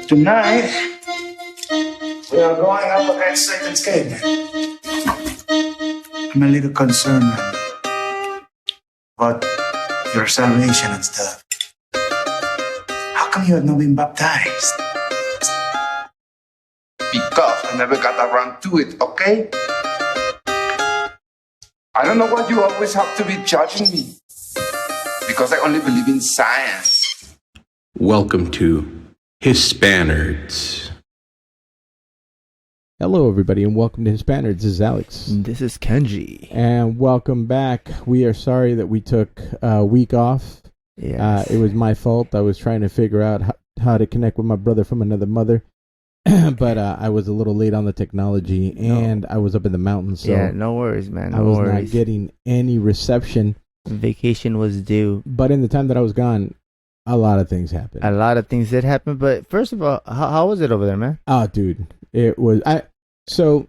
Tonight, we are going up against Satan's gate. I'm a little concerned, man, about your salvation and stuff. How come you have not been baptized? Because I never got around to it, okay? I don't know why you always have to be judging me. Because I only believe in science. Welcome to Hispanerds. Hello, everybody, and welcome to Hispanerds. This is Alex. This is Kenji. And welcome back. We are sorry that we took a week off. Yes. It was my fault. I was trying to figure out how to connect with my brother from another mother. But I was a little late on the technology, and I was up in the mountains. So yeah, no worries, man. No I was worries. not getting any reception. Vacation was due. But in the time that I was gone, a lot of things happened. A lot of things did happen. But first of all, how was it over there, man? Oh, dude. It was... So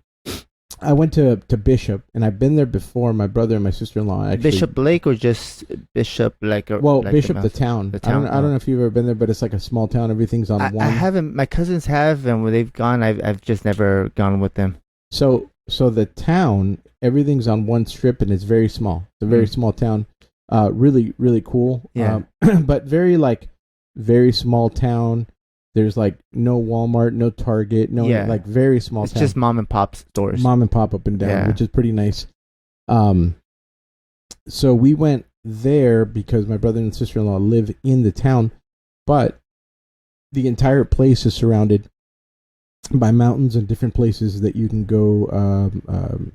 I went to Bishop, and I've been there before. My brother and my sister-in-law actually... Bishop Lake or just Bishop like... Bishop the town. The town. I don't know if you've ever been there, but it's like a small town. Everything's on one. I haven't. My cousins have, and when they've gone, I've just never gone with them. So the town, everything's on one strip, and it's very small. It's a very small town. Really, really cool. Yeah. But very small town. There's like no Walmart, no Target, like very small it's town. just mom and pop stores. Mom and pop up and down, which is pretty nice. So we went there because my brother and sister-in-law live in the town, but the entire place is surrounded by mountains and different places that you can go,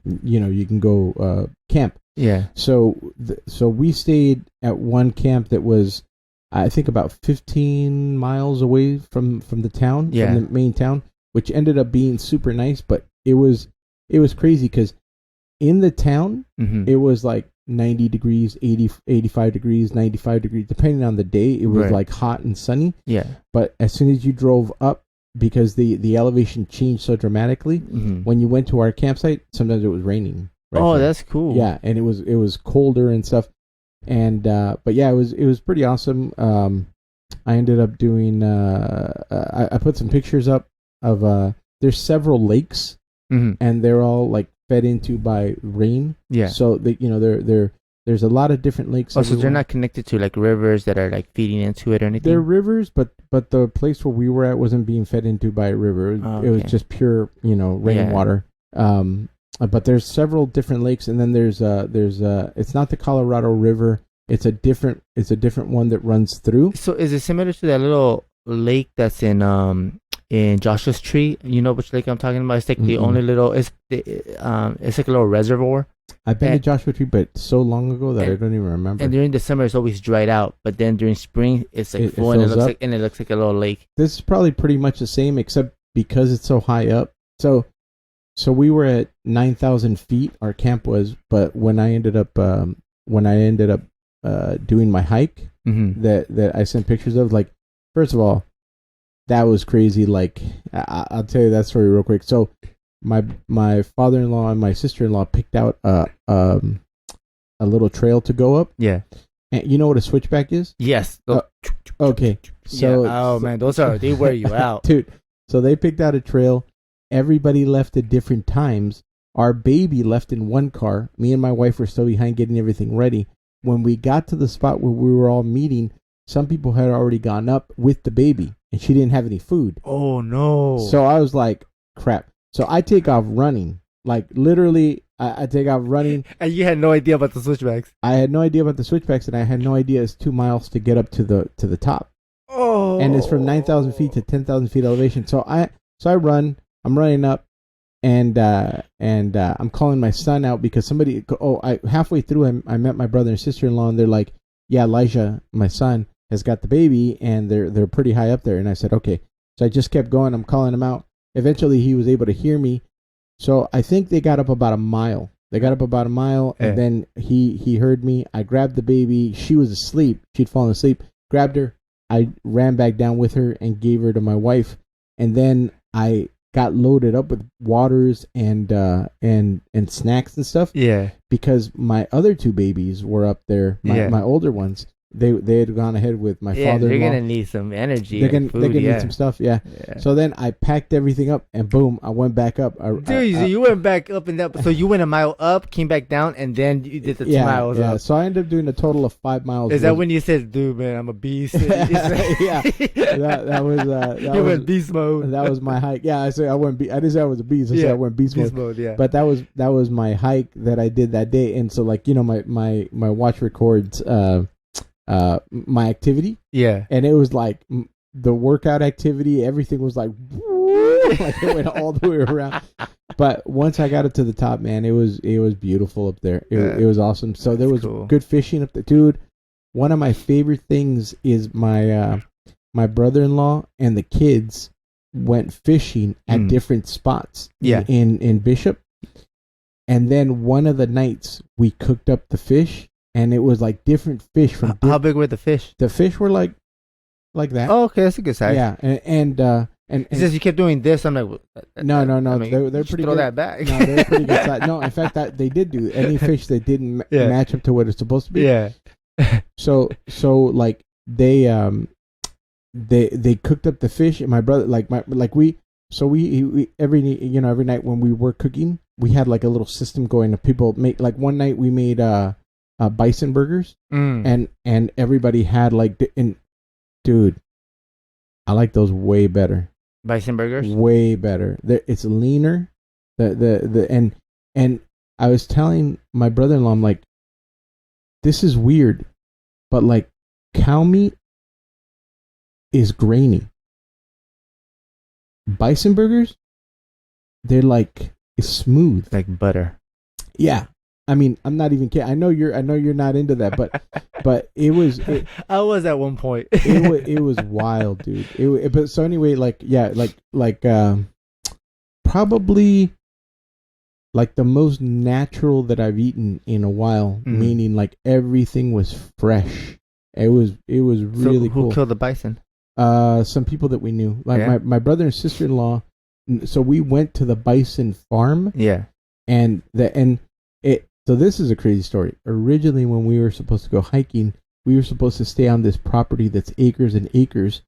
you can go camp. Yeah. So we stayed at one camp that was, I think, about 15 miles away from the town, from the main town, which ended up being super nice. But it was crazy because in the town, it was like 90 degrees, 85 degrees, 95 degrees, depending on the day. It was like hot and sunny. Yeah. But as soon as you drove up, because the elevation changed so dramatically, when you went to our campsite, sometimes it was raining. Right there. That's cool. Yeah, and it was colder and stuff. And but yeah, it was pretty awesome. I ended up doing I put some pictures up of there's several lakes, and they're all like fed into by rain. Yeah. So there's a lot of different lakes. Oh, so they're not connected to like rivers that are like feeding into it or anything? They're rivers, but the place where we were at wasn't being fed into by a river. It was just pure, rainwater. But there's several different lakes, and then there's it's not the Colorado River. It's a different one that runs through. So is it similar to that little lake that's in Joshua's Tree? You know which lake I'm talking about? It's like the only little. It's like a little reservoir. I've been to Joshua Tree, but so long ago that I don't even remember. And during the summer, it's always dried out, but then during spring, it's like full, and it looks like a little lake. This is probably pretty much the same, except because it's so high up. So we were at 9,000 feet. Our camp was, but when I ended up doing my hike, that I sent pictures of, like, first of all, that was crazy. Like, I'll tell you that story real quick. So my father-in-law and my sister-in-law picked out a little trail to go up. Yeah. And you know what a switchback is? Yes. Okay. So oh man, they wear you out, dude. So they picked out a trail. Everybody left at different times. Our baby left in one car. Me and my wife were still behind getting everything ready. When we got to the spot where we were all meeting, some people had already gone up with the baby, and she didn't have any food. Oh no! So I was like, crap. So I take off running. Like, literally, I take off running. And you had no idea about the switchbacks? I had no idea about the switchbacks, and I had no idea it's 2 miles to get up to the top. Oh! And it's from 9,000 feet to 10,000 feet elevation. So I run. I'm running up, and I'm calling my son out because somebody. Halfway through, I met my brother and sister-in-law, and they're like, "Yeah, Elijah, my son, has got the baby, and they're pretty high up there." And I said, "Okay." So I just kept going. I'm calling him out. Eventually, he was able to hear me. So I think they got up about a mile. And then he heard me. I grabbed the baby. She was asleep. She'd fallen asleep. Grabbed her. I ran back down with her and gave her to my wife, and then I got loaded up with waters and snacks and stuff. Yeah. Because my other two babies were up there, my older ones. they had gone ahead with my Yeah, father-in-law. they're gonna need some energy. They're and gonna food, need yeah. some stuff. Yeah. Yeah. So then I packed everything up, and boom, I went back up. Dude, so you went back up and down. So you went a mile up, came back down, and then you did the 2 miles yeah. up. So I ended up doing a total of 5 miles. Is that when you said, "Dude, man, I'm a beast"? Yeah. That was You went beast mode. that was my hike. Yeah, I said I went. I didn't say I was a beast. I said I went beast mode. Yeah. But that was my hike that I did that day, and so like my watch records my activity, yeah. and it was like the workout activity. Everything was like, like it went all the way around. But once I got up to the top, man, it was beautiful up there. It was awesome. So there was cool. good fishing up there, dude. One of my favorite things is my my brother-in-law and the kids went fishing at different spots. Yeah. in Bishop, and then one of the nights we cooked up the fish, and it was like different fish from. How big were the fish? The fish were like that. Oh, okay, that's a good size. Yeah, and It says you kept doing this. I'm like, no. I mean, They're you should pretty throw good. that back. No, they're pretty good size. No, in fact, that they did do any fish that didn't Yeah. match up to what it's supposed to be. Yeah. So like they cooked up the fish, and my brother we every night when we were cooking, we had like a little system going. To people make like one night we made bison burgers, and everybody had like dude, I like those way better. Bison burgers? Way better. It's leaner. And I was telling my brother-in-law, I'm like, this is weird, but like cow meat is grainy. Bison burgers, they're like smooth, Like butter. Yeah. I mean, I'm not even kidding. I know you're not into that, but it was. I was at one point. it was wild, dude. But so anyway, probably like the most natural that I've eaten in a while. Meaning, like everything was fresh. It was really who cool. killed the bison? Some people that we knew, like my brother and sister-in-law. So we went to the bison farm. Yeah. So this is a crazy story. Originally, when we were supposed to go hiking, we were supposed to stay on this property that's acres and acres.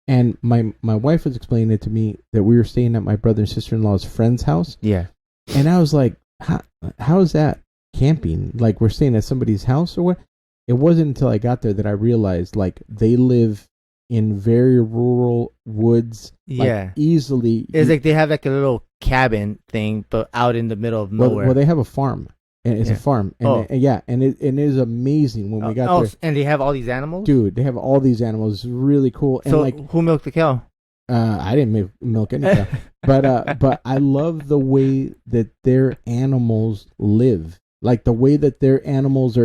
And my wife was explaining it to me that we were staying at my brother and sister-in-law's friend's house. Yeah. And I was like, how is that camping? Like, we're staying at somebody's house or what? It wasn't until I got there that I realized, like, they live in very rural woods. Yeah. Like, easily. It's like they have like a little cabin thing, but out in the middle of nowhere. Well, they have a farm. And it's a farm, and it is amazing when we got there. And they have all these animals, dude. They have all these animals. It's really cool. And so like, who milked the cow? I didn't milk any cow, but I love the way that their animals live. Like the way that their animals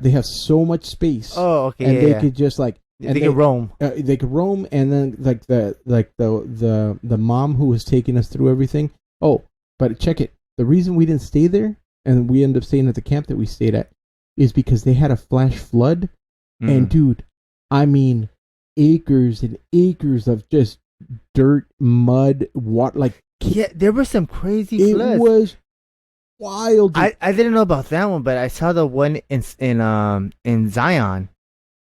they have so much space. Oh, okay, and they could just like they could roam. They could roam, and then like the mom who was taking us through everything. Oh, but check it. The reason we didn't stay there, and we ended up staying at the camp that we stayed at, is because they had a flash flood. And dude, I mean, acres and acres of just dirt, mud, water. Like, yeah, there were some crazy floods. It was wild. I didn't know about that one, but I saw the one in Zion.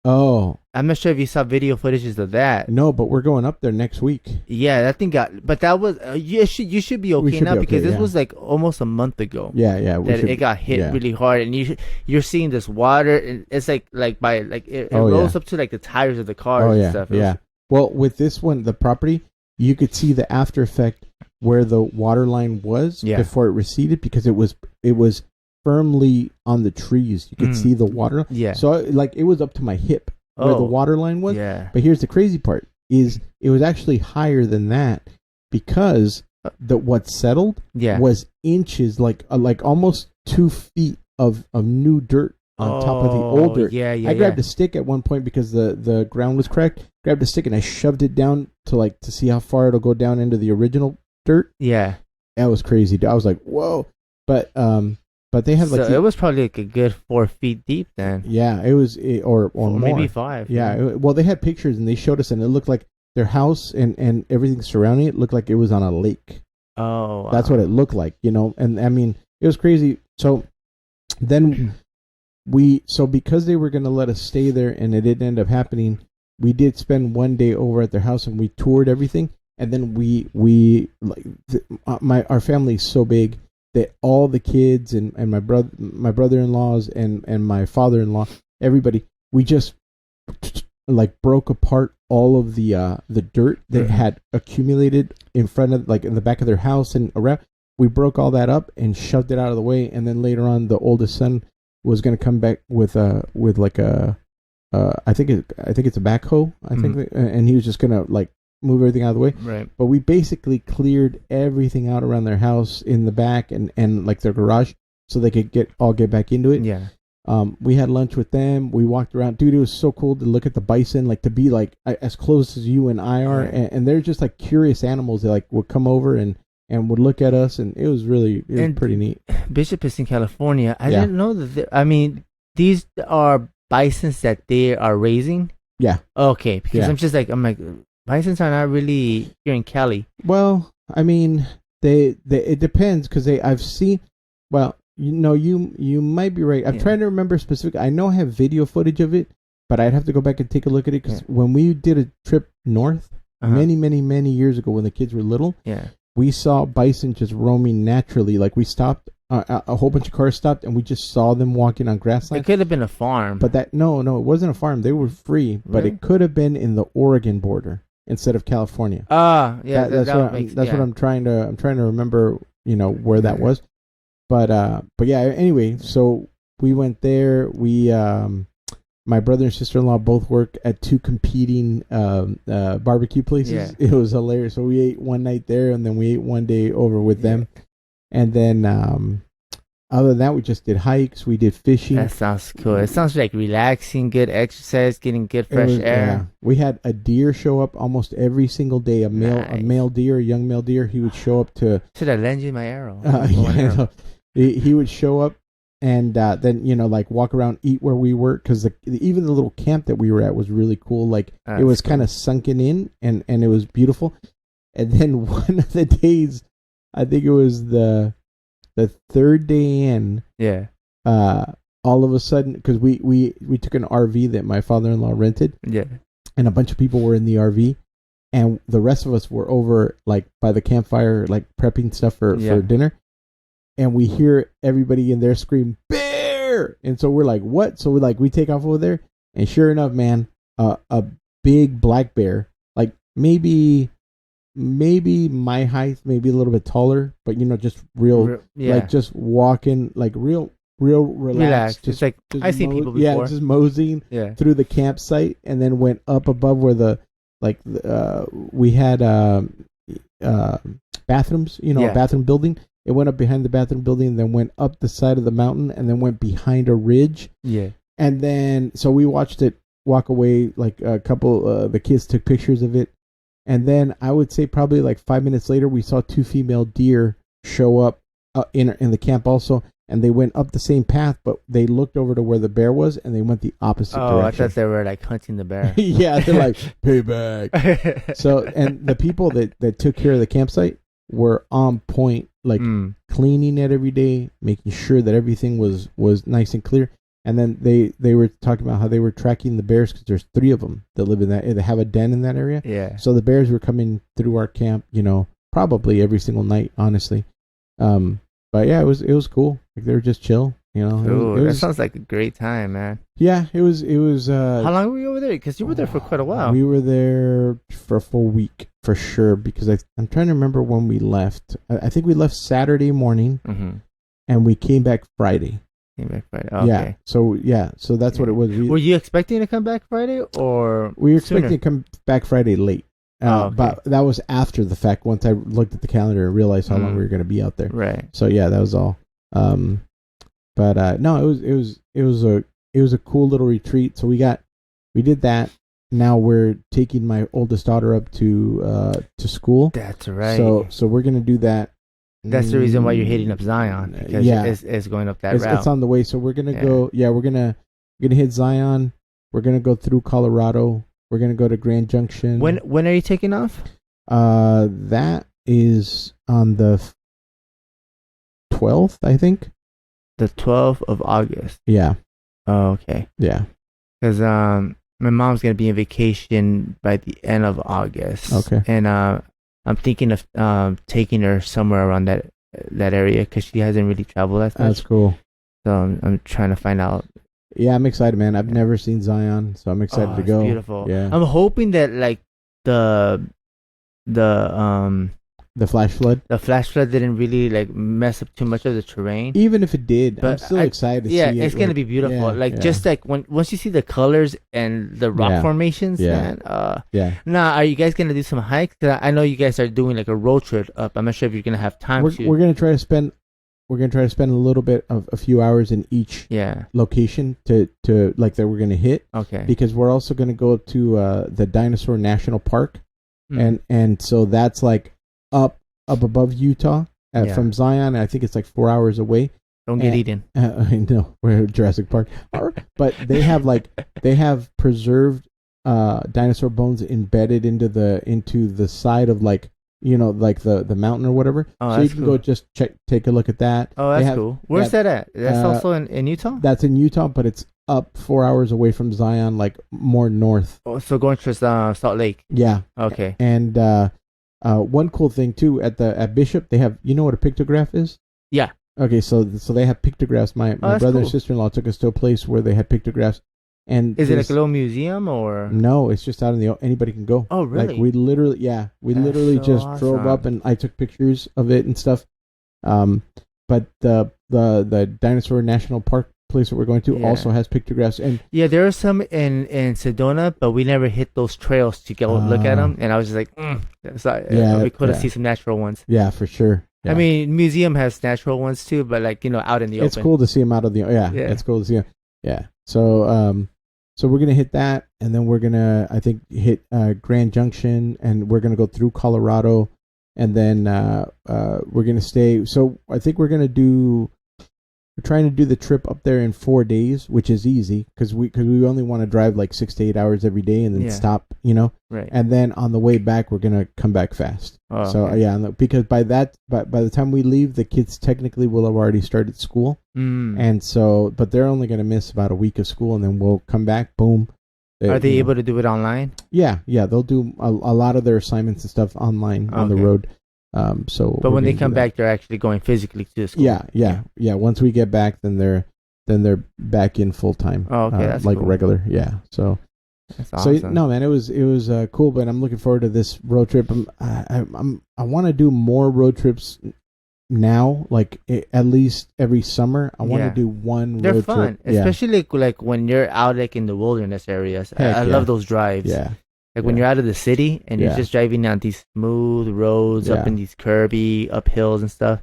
Oh, I'm not sure if you saw video footages of that. No, but we're going up there next week. Yeah, that thing but that was you should be okay now because this was like almost a month ago. Yeah, it got hit really hard, and you're seeing this water, and it's like it rolls up to like the tires of the cars and stuff. Well, with this one, the property, you could see the after effect where the water line was before it receded, because it was firmly on the trees. You could see the water. Yeah. So like it was up to my hip where the water line was. Yeah. But here's the crazy part: is it was actually higher than that, because what settled was inches, like almost 2 feet of new dirt on top of the old dirt. Yeah. I grabbed a stick at one point because the ground was cracked. Grabbed a stick and I shoved it down to see how far it'll go down into the original dirt. Yeah. That was crazy. I was like, whoa. But they had it was probably like a good 4 feet deep then. Yeah, it was or more. Maybe 5. Yeah. Well, they had pictures and they showed us, and it looked like their house and everything surrounding it looked like it was on a lake. Oh, wow. That's what it looked like, And I mean, it was crazy. So then So because they were going to let us stay there and it didn't end up happening, we did spend one day over at their house and we toured everything. And then our family is so big that all the kids and my brother-in-laws and my father-in-law, everybody, we just like broke apart all of the dirt that had accumulated in front of, like, in the back of their house and around. We broke all that up and shoved it out of the way. And then later on, the oldest son was going to come back with like a I think it's a backhoe. I think, and he was just going to like move everything out of the way. Right. But we basically cleared everything out around their house in the back and like their garage, so they could get back into it. Yeah. We had lunch with them. We walked around. Dude, it was so cool to look at the bison, like to be like as close as you and I are. Yeah. And they're just like curious animals that like would come over and would look at us. And it was pretty neat. Bishop is in California. I didn't know that. These are bisons that they are raising. Yeah. Okay. Because I'm like, bisons are not really here in Cali. Well, I mean, it depends because I've seen. Well, you might be right. I'm trying to remember specific. I know I have video footage of it, but I'd have to go back and take a look at it because when we did a trip north many, many, many years ago when the kids were little, we saw bison just roaming naturally. Like we stopped, a whole bunch of cars stopped, and we just saw them walking on grassland. It could have been a farm, but no, it wasn't a farm. They were free, but it could have been in the Oregon border instead of California. That's what I'm trying to remember. Where that was. But yeah. Anyway, so we went there. We my brother and sister-in-law both work at two competing barbecue places. Yeah. It was hilarious. So we ate one night there, and then we ate one day over with them. And then other than that, we just did hikes. We did fishing. That sounds cool. It sounds like relaxing, good exercise, getting good fresh air. Yeah. We had a deer show up almost every single day. A male deer, a young male deer. He would show up to. Should have lent you my arrow. He would show up and then like walk around, eat where we were, because even the little camp that we were at was really cool. Like it was kind of sunken in, and it was beautiful. And then one of the days, I think it was the third day in. Yeah. All of a sudden, because we took an RV that my father-in-law rented. Yeah. And a bunch of people were in the RV, and the rest of us were over like by the campfire, like prepping stuff for dinner. And we hear everybody in there scream, "Bear!" And so we're like, "What?" So we take off over there, and sure enough, man, a big black bear, like maybe my height, maybe a little bit taller, but just real like just walking, like real relaxed. Just like I've seen people before. Just moseying through the campsite, and then went up above where we had bathrooms, a bathroom building. It went up behind the bathroom building, and then went up the side of the mountain, and then went behind a ridge. Yeah. And then, so we watched it walk away. Like a couple, the kids took pictures of it. And then I would say probably like 5 minutes later, we saw two female deer show up in the camp also. And they went up the same path, but they looked over to where the bear was, and they went the opposite direction. Oh, I thought they were like hunting the bear. Yeah, they're like, payback. So, and the people that took care of the campsite were on point, like cleaning it every day, making sure that everything was nice and clear. And then they were talking about how they were tracking the bears, because there's 3 of them that live in that. They have a den in that area. Yeah. So the bears were coming through our camp, probably every single night, honestly. But yeah, it was cool. Like they were just chill, Ooh, that sounds like a great time, man. Yeah, it was. How long were you over there? Because you were there for quite a while. We were there for a full week for sure. Because I'm trying to remember when we left. I think we left Saturday morning, and we came back Friday. Okay. Yeah. So that's what it was. Were you expecting to come back Friday, or we were expecting to come back Friday late? But that was after the fact. Once I looked at the calendar and realized how long we were going to be out there. Right. So yeah, that was all. But no, it was a cool little retreat. So we did that. Now we're taking my oldest daughter up to school. That's right. So we're gonna do that. That's the reason why you're hitting up Zion, because it's going up that route. It's on the way. So we're gonna go. Yeah, we're gonna hit Zion. We're gonna go through Colorado. We're gonna go to Grand Junction. When are you taking off? That is on the 12th, I think. The 12th of August. Yeah. Oh, okay. Yeah. Because my mom's gonna be on vacation by the end of August. Okay. And I'm thinking of taking her somewhere around that area because she hasn't really traveled as much. That's cool. So I'm trying to find out. Yeah, I'm excited, man. I've never seen Zion, so I'm excited to It's go. beautiful. Yeah. I'm hoping that like the flash flood. the flash flood didn't really like mess up too much of the terrain. Even if it did, I'm But still excited to see it. it's gonna be beautiful. Just like once you see the colors and the rock formations, man. Yeah. Now, are you guys gonna do some hikes? 'Cause I know you guys are doing like a road trip up. I'm not sure if you're gonna have time to. We're gonna try to spend a little bit of a few hours in each location to like that we're gonna hit. Okay. Because we're also gonna go up to the Dinosaur National Park, and so that's like up above Utah from Zion. I think it's like 4 hours away. Don't get eaten. I know, we're at Jurassic Park, but they have preserved dinosaur bones embedded into the side of like the mountain or whatever. Oh, so you can go just take a look at that. Oh, that's cool. Where's that at? That's also in Utah. That's in Utah, but it's up 4 hours away from Zion, like more north. Oh, so going to Salt Lake. Yeah. Okay. And one cool thing too at Bishop, they have, you know what a pictograph is? Yeah. Okay, so they have pictographs. My brother and sister-in-law took us to a place where they had pictographs. And is it like a little museum or? No, it's just out in the anybody can go. Oh, really? Like we literally just drove up and I took pictures of it and stuff. But the Dinosaur National Park place that we're going to also has pictographs, and there are some in Sedona, but we never hit those trails to go look at them. And I was just like, we could have seen some natural ones. Yeah, for sure. Yeah. I mean, museum has natural ones too, but like out in the open. It's cool to see them out of the it's cool to see them. Yeah. So we're gonna hit that, and then we're gonna hit Grand Junction, and we're gonna go through Colorado, and then we're gonna stay. So I think we're trying to do the trip up there in 4 days, which is easy because we only want to drive like 6 to 8 hours every day and then stop, Right. And then on the way back, we're gonna come back fast. Oh, so okay. Because by the time we leave, the kids technically will have already started school, and so but they're only gonna miss about a week of school, and then we'll come back. Boom. Are they able to do it online? Yeah, they'll do a lot of their assignments and stuff online on the road. But when they come back, they're actually going physically to school. Yeah. Once we get back, then they're back in full time. Oh, okay, that's like cool. regular. Yeah. So that's awesome. So no, man, it was cool. But I'm looking forward to this road trip. I want to do more road trips now, like at least every summer. I want to do one. They're road fun, trip. especially like when you're out like in the wilderness areas. I love those drives. Yeah. Like when you're out of the city and you're just driving down these smooth roads up in these curvy up hills and stuff.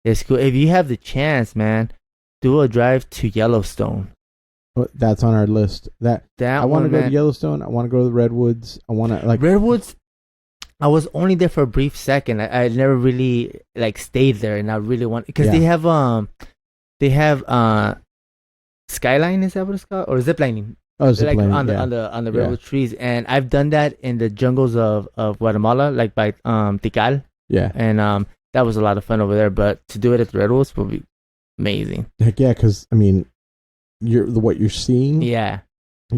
It's cool. If you have the chance, man, do a drive to Yellowstone. That's on our list. I want to go to man. Yellowstone. I want to go to the Redwoods. I want to Redwoods. I was only there for a brief second. I never really like stayed there, and I really want because they have skyline. Is that what it's called, or ziplining? Oh, like ziplining, on the redwood trees, and I've done that in the jungles of Guatemala, like by Tikal. Yeah, and that was a lot of fun over there. But to do it at the redwoods would be amazing. Heck yeah, because I mean, what you're seeing. Yeah.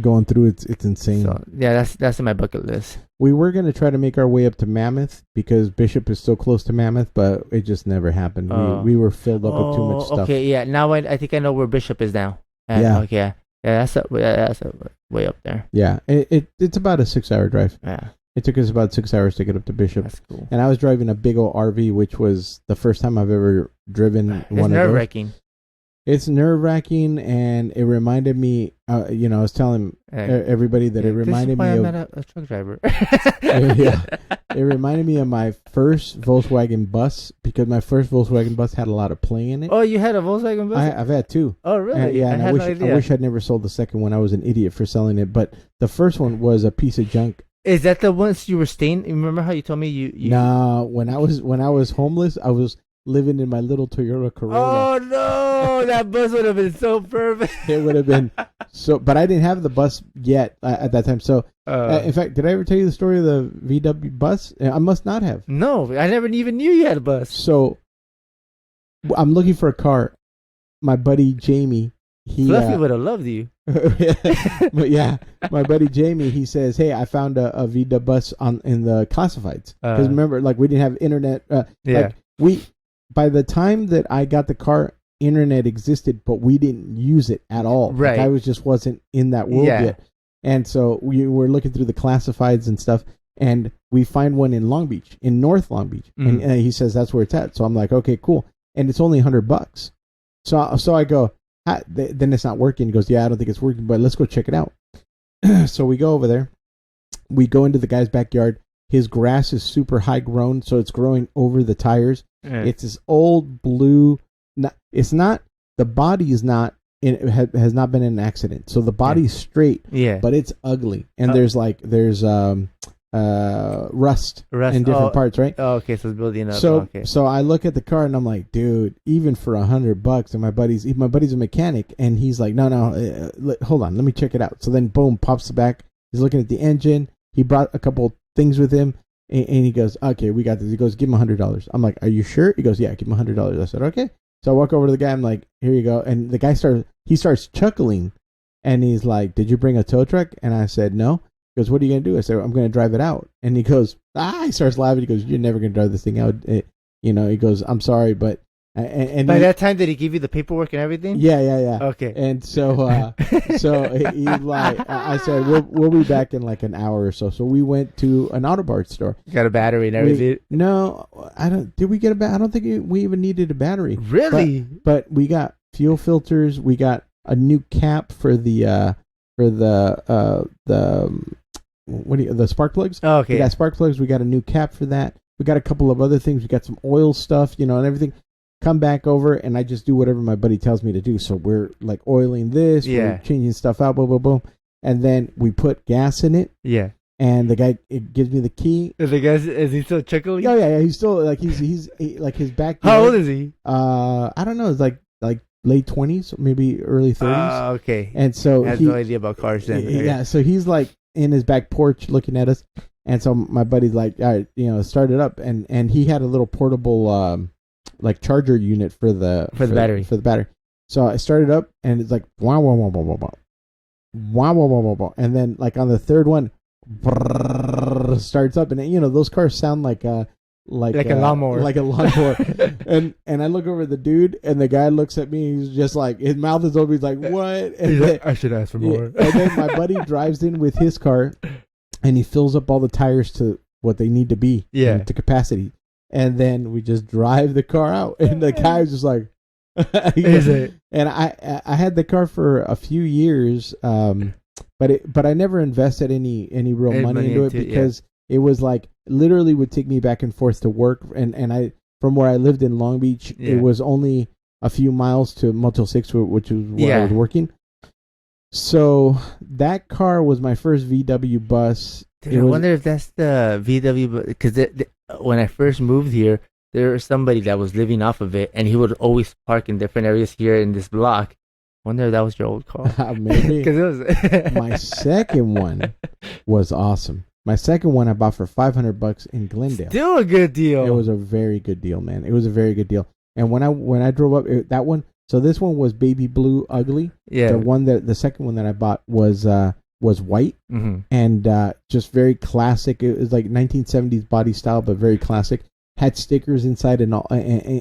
Going through it's insane. So, that's in my bucket list. We were gonna try to make our way up to Mammoth because Bishop is so close to Mammoth, but it just never happened. We were filled up with too much stuff. Okay, yeah. Now I think I know where Bishop is now. Okay. Yeah, that's way up there. Yeah, it's about a 6-hour drive. Yeah. It took us about 6 hours to get up to Bishop. That's cool. And I was driving a big old RV, which was the first time I've ever driven one of those. It's nerve-wracking. It's nerve-wracking, and it reminded me, I was telling everybody that it reminded me of... I'm not a truck driver. Yeah. It reminded me of my first Volkswagen bus, because my first Volkswagen bus had a lot of play in it. Oh, you had a Volkswagen bus? I've had two. Oh, really? Yeah, I wish I'd never sold the second one. I was an idiot for selling it, but the first one was a piece of junk. Is that the ones you were staying? Remember how you told me you... Nah, when I was homeless, I was living in my little Toyota Corolla. Oh no, that bus would have been so perfect. It would have been so, but I didn't have the bus yet at that time. So, in fact, did I ever tell you the story of the VW bus? I must not have. No, I never even knew you had a bus. So, I'm looking for a car. My buddy Jamie, Fluffy would have loved you. But yeah, my buddy Jamie, he says, "Hey, I found a VW bus in the classifieds." Because remember, like we didn't have internet. Yeah. Like, by the time that I got the car, internet existed, but we didn't use it at all. Right. Like, wasn't in that world yet, and so we were looking through the classifieds and stuff, and we find one in Long Beach, in North Long Beach, and he says that's where it's at. So I'm like, okay, cool, and it's only $100. So I go. Then it's not working. He goes, yeah, I don't think it's working, but let's go check it out. So we go over there. We go into the guy's backyard. His grass is super high grown, so it's growing over the tires. It's this old blue. It's not. The body is not. It has not been in an accident, so the body's straight. Yeah, but it's ugly, and there's rust in different parts, right? Oh, okay, so it's building up. So I look at the car and I'm like, dude, even for $100, and my buddy's a mechanic, and he's like, no, hold on, let me check it out. So then, boom, pops the back. He's looking at the engine. He brought a couple things with him, and he goes, okay, we got this. He goes, give him $100. I'm like, are you sure? He goes, yeah, give him $100. I said, okay. So I walk over to the guy. I'm like, here you go. And the guy starts chuckling, and he's like, did you bring a tow truck? And I said, no. He goes, what are you going to do? I said, I'm going to drive it out. And he goes, he starts laughing. He goes, you're never going to drive this thing out. He goes, I'm sorry, but... And by that time, did he give you the paperwork and everything? Yeah. Okay. And so he's like, I said, we'll be back in like an hour or so. So we went to an auto parts store. Got a battery and everything? No, I don't. Did we get a battery? I don't think we even needed a battery. Really? But we got fuel filters. We got a new cap for the spark plugs. Oh, okay. We got spark plugs. We got a new cap for that. We got a couple of other things. We got some oil stuff, and everything. Come back over, and I just do whatever my buddy tells me to do. So we're like oiling this, we're changing stuff out, boom, boom, boom, and then we put gas in it. Yeah. And the guy gives me the key. Is he still chuckling? Oh yeah. He's still like he's like his back. How old is he? I don't know. It's like late 20s, maybe early 30s. Okay. And so I have no idea about cars then. Yeah. So he's like in his back porch looking at us, and so my buddy's like, all right, start it up, and he had a little portable like charger unit for the battery. For the battery. So I started up, and it's like wow, wow, wow, wow, wow, wow, wow, wow, wow, wow, wow, and then like on the third one, starts up, and those cars sound like a lawnmower, and I look over at the dude, and the guy looks at me. He's just like, his mouth is open. He's like, what? And then, I should ask for more. And then my buddy drives in with his car, and he fills up all the tires to what they need to be, to capacity. And then we just drive the car out, and the guy was just like, and I had the car for a few years, but I never invested any real money into it because it was like literally would take me back and forth to work, and I from where I lived in Long Beach, it was only a few miles to Motel 6, which was where I was working. So that car was my first VW bus. Dude, I wonder if that's the VW, because when I first moved here, there was somebody that was living off of it, and he would always park in different areas here in this block. I wonder if that was your old car. Maybe. Because it was my second one was awesome. My second one I bought for $500 in Glendale. Still a good deal. It was a very good deal, man. It was a very good deal. And when I drove up, that one. So this one was baby blue, ugly. Yeah. The second one that I bought was white, and just very classic. It was like 1970s body style, but very classic. Had stickers inside and all,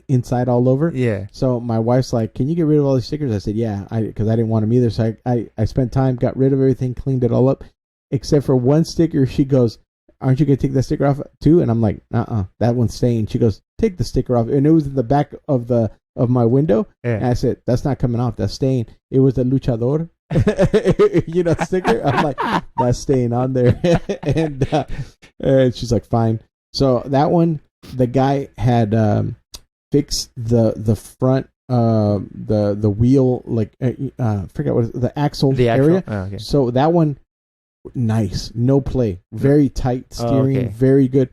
inside all over. Yeah. So my wife's like, "Can you get rid of all these stickers?" I said, "Yeah," because I didn't want them either. So I spent time, got rid of everything, cleaned it all up, except for one sticker. She goes, "Aren't you gonna take that sticker off too?" And I'm like, that one's staying." She goes, "Take the sticker off," and it was in the back of my window. Yeah. And I said, "That's not coming off. That's staying." It was the luchador, sticker. I'm like, "That's staying on there," and she's like, "Fine." So that one, the guy had fixed the front, the wheel, like forget what the axle area. Oh, okay. So that one, nice, no play, very tight steering, very good,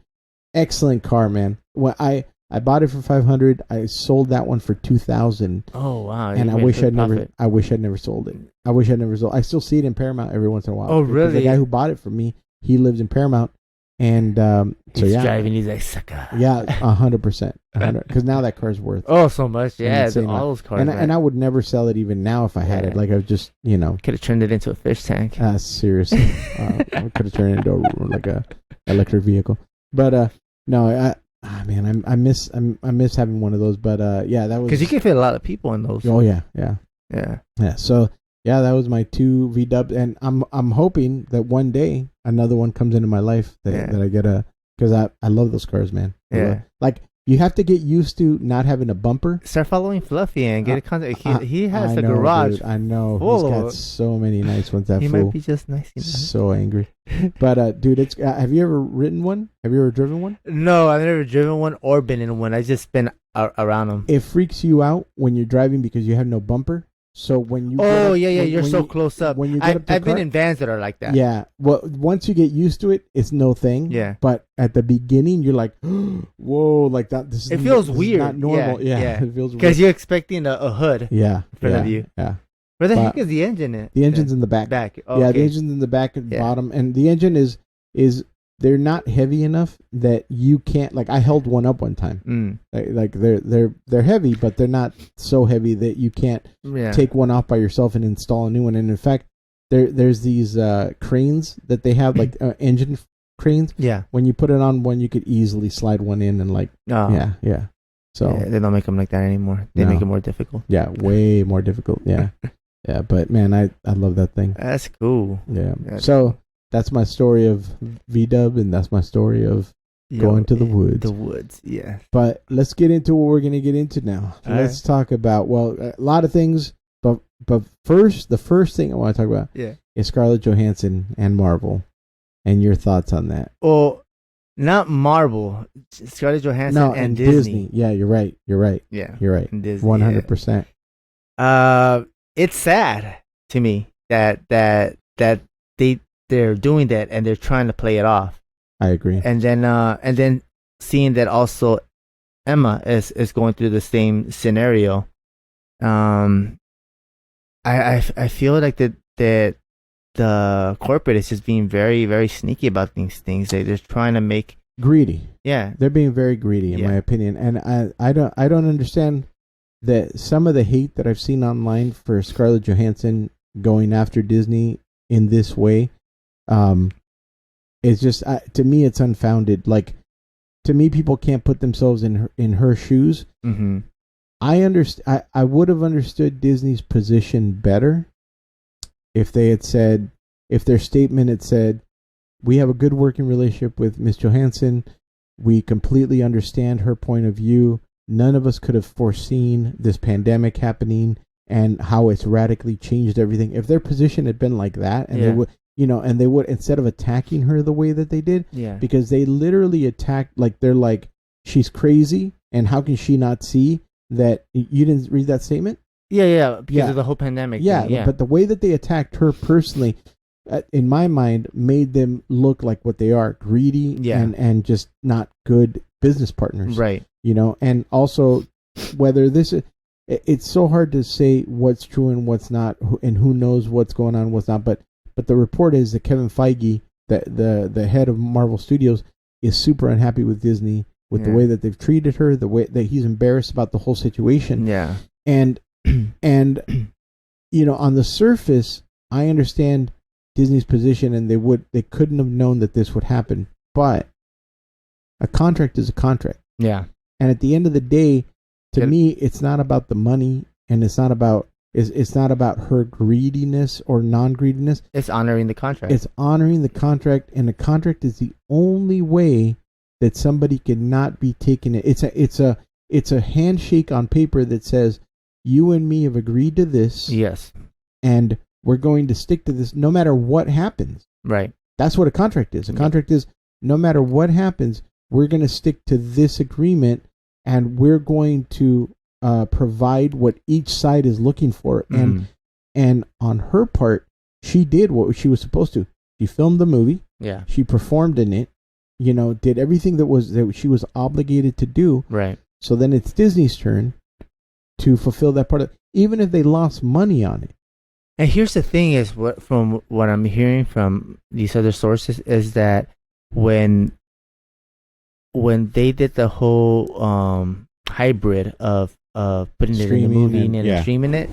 excellent car, man. When I bought it for $500, I sold that one for $2,000. Oh wow! And I wish I'd never sold it. I still see it in Paramount every once in a while. Oh really? The guy who bought it for me, he lives in Paramount, And so He's yeah, driving. He's like, sucker. yeah, 100%, because now that car's worth Oh, so much. an Yeah, insane all amount. those cars. And I would never sell it even now if I had it. Yeah. Like I just could have turned it into a fish tank. seriously, I could have turned it into like a electric vehicle. But no, man, I miss having one of those. But yeah, that was Because you can fit a lot of people in those. Oh yeah. Yeah. So yeah, that was my 2 V-dubs, and I'm hoping that one day another one comes into my life that I get because I love those cars, man. Yeah. Like you have to get used to not having a bumper. Start following Fluffy and get a contact. He has I a know, garage. dude, I know. full He's of- got so many nice ones. That He fool. might be just nice enough. So angry. But dude, it's have you ever ridden one? Have you ever driven one? No, I've never driven one or been in one. I've just been around them. It freaks you out when you're driving because you have no bumper. So when you You're so close up. when you get up to I've been car- in vans that are like that. Yeah. Well, once you get used to it, it's no thing. Yeah. But at the beginning, you're like, whoa, like that. It feels this weird. Is not normal. Yeah, Yeah. yeah. It feels Because weird. you're expecting a hood Yeah. in front yeah, of you. Yeah. Where the But heck is the engine in? The engine's in the back. Back. Oh, Yeah. okay. The engine's in the back and Yeah. bottom, and the engine is they're not heavy enough that you can't. Like I held one up one time. Like they're heavy, but they're not so heavy that you can't Yeah. take one off by yourself and install a new one. And in fact, there's these cranes that they have, like engine cranes. Yeah. When you put it on one, you could easily slide one in and like Oh. yeah. So Yeah, they don't make them like that anymore. They No. make it more difficult. yeah, way more difficult. Yeah, yeah. But man, I love that thing. That's cool. Yeah. That's So that's my story of V-dub, and that's my story of going to the woods. The woods, yeah. But let's get into what we're going to get into now. All Let's talk about a lot of things, but first, the first thing I want to talk about is Scarlett Johansson and Marvel, and your thoughts on that. Well, not Marvel, Scarlett Johansson and Disney. Yeah, you're right. You're right. Yeah, You're right. and Disney. 100%. It's sad to me that they're doing that and they're trying to play it off, I agree. and then seeing that also Emma is going through the same scenario. I feel like that the corporate is just being very, very sneaky about these things. They're trying to make Greedy. yeah They're being very greedy, in Yeah. my opinion, and I don't understand that some of the hate that I've seen online for Scarlett Johansson going after Disney in this way. It's just to me it's unfounded. Like to me, people can't put themselves in her shoes. Mm-hmm. I would have understood Disney's position better if they had said, if their statement had said, we have a good working relationship with Miss Johansson. We completely understand her point of view. None of us could have foreseen this pandemic happening and how it's radically changed everything. If their position had been like that, and they would, and they would, instead of attacking her the way that they did, because they literally attacked, like they're like, she's crazy, and how can she not see that? You didn't read that statement? Because of the whole pandemic. Yeah, but the way that they attacked her personally, in my mind, made them look like what they are, greedy and just not good business partners. Right. And also whether this is, it's so hard to say what's true and what's not, and who knows what's going on and what's not. But the report is that Kevin Feige, the head of Marvel Studios, is super unhappy with Disney, with the way that they've treated her, the way that he's embarrassed about the whole situation. Yeah. And on the surface, I understand Disney's position, and they couldn't have known that this would happen. But a contract is a contract. Yeah. And at the end of the day, to me, it's not about the money, and it's not about her greediness or non-greediness. It's honoring the contract. It's honoring the contract, and the contract is the only way that somebody cannot be taken. It's a handshake on paper that says, you and me have agreed to this. Yes. And we're going to stick to this no matter what happens. Right. That's what a contract is. A contract is, no matter what happens, we're going to stick to this agreement, and we're going to provide what each side is looking for. And on her part, she did what she was supposed to. She filmed the movie. Yeah. She performed in it. Did everything that she was obligated to do. Right. So then it's Disney's turn to fulfill that part of it, even if they lost money on it. And here's the thing: is from what I'm hearing from these other sources is that when they did the whole hybrid of putting it in the Streaming movie and- and yeah. streaming it,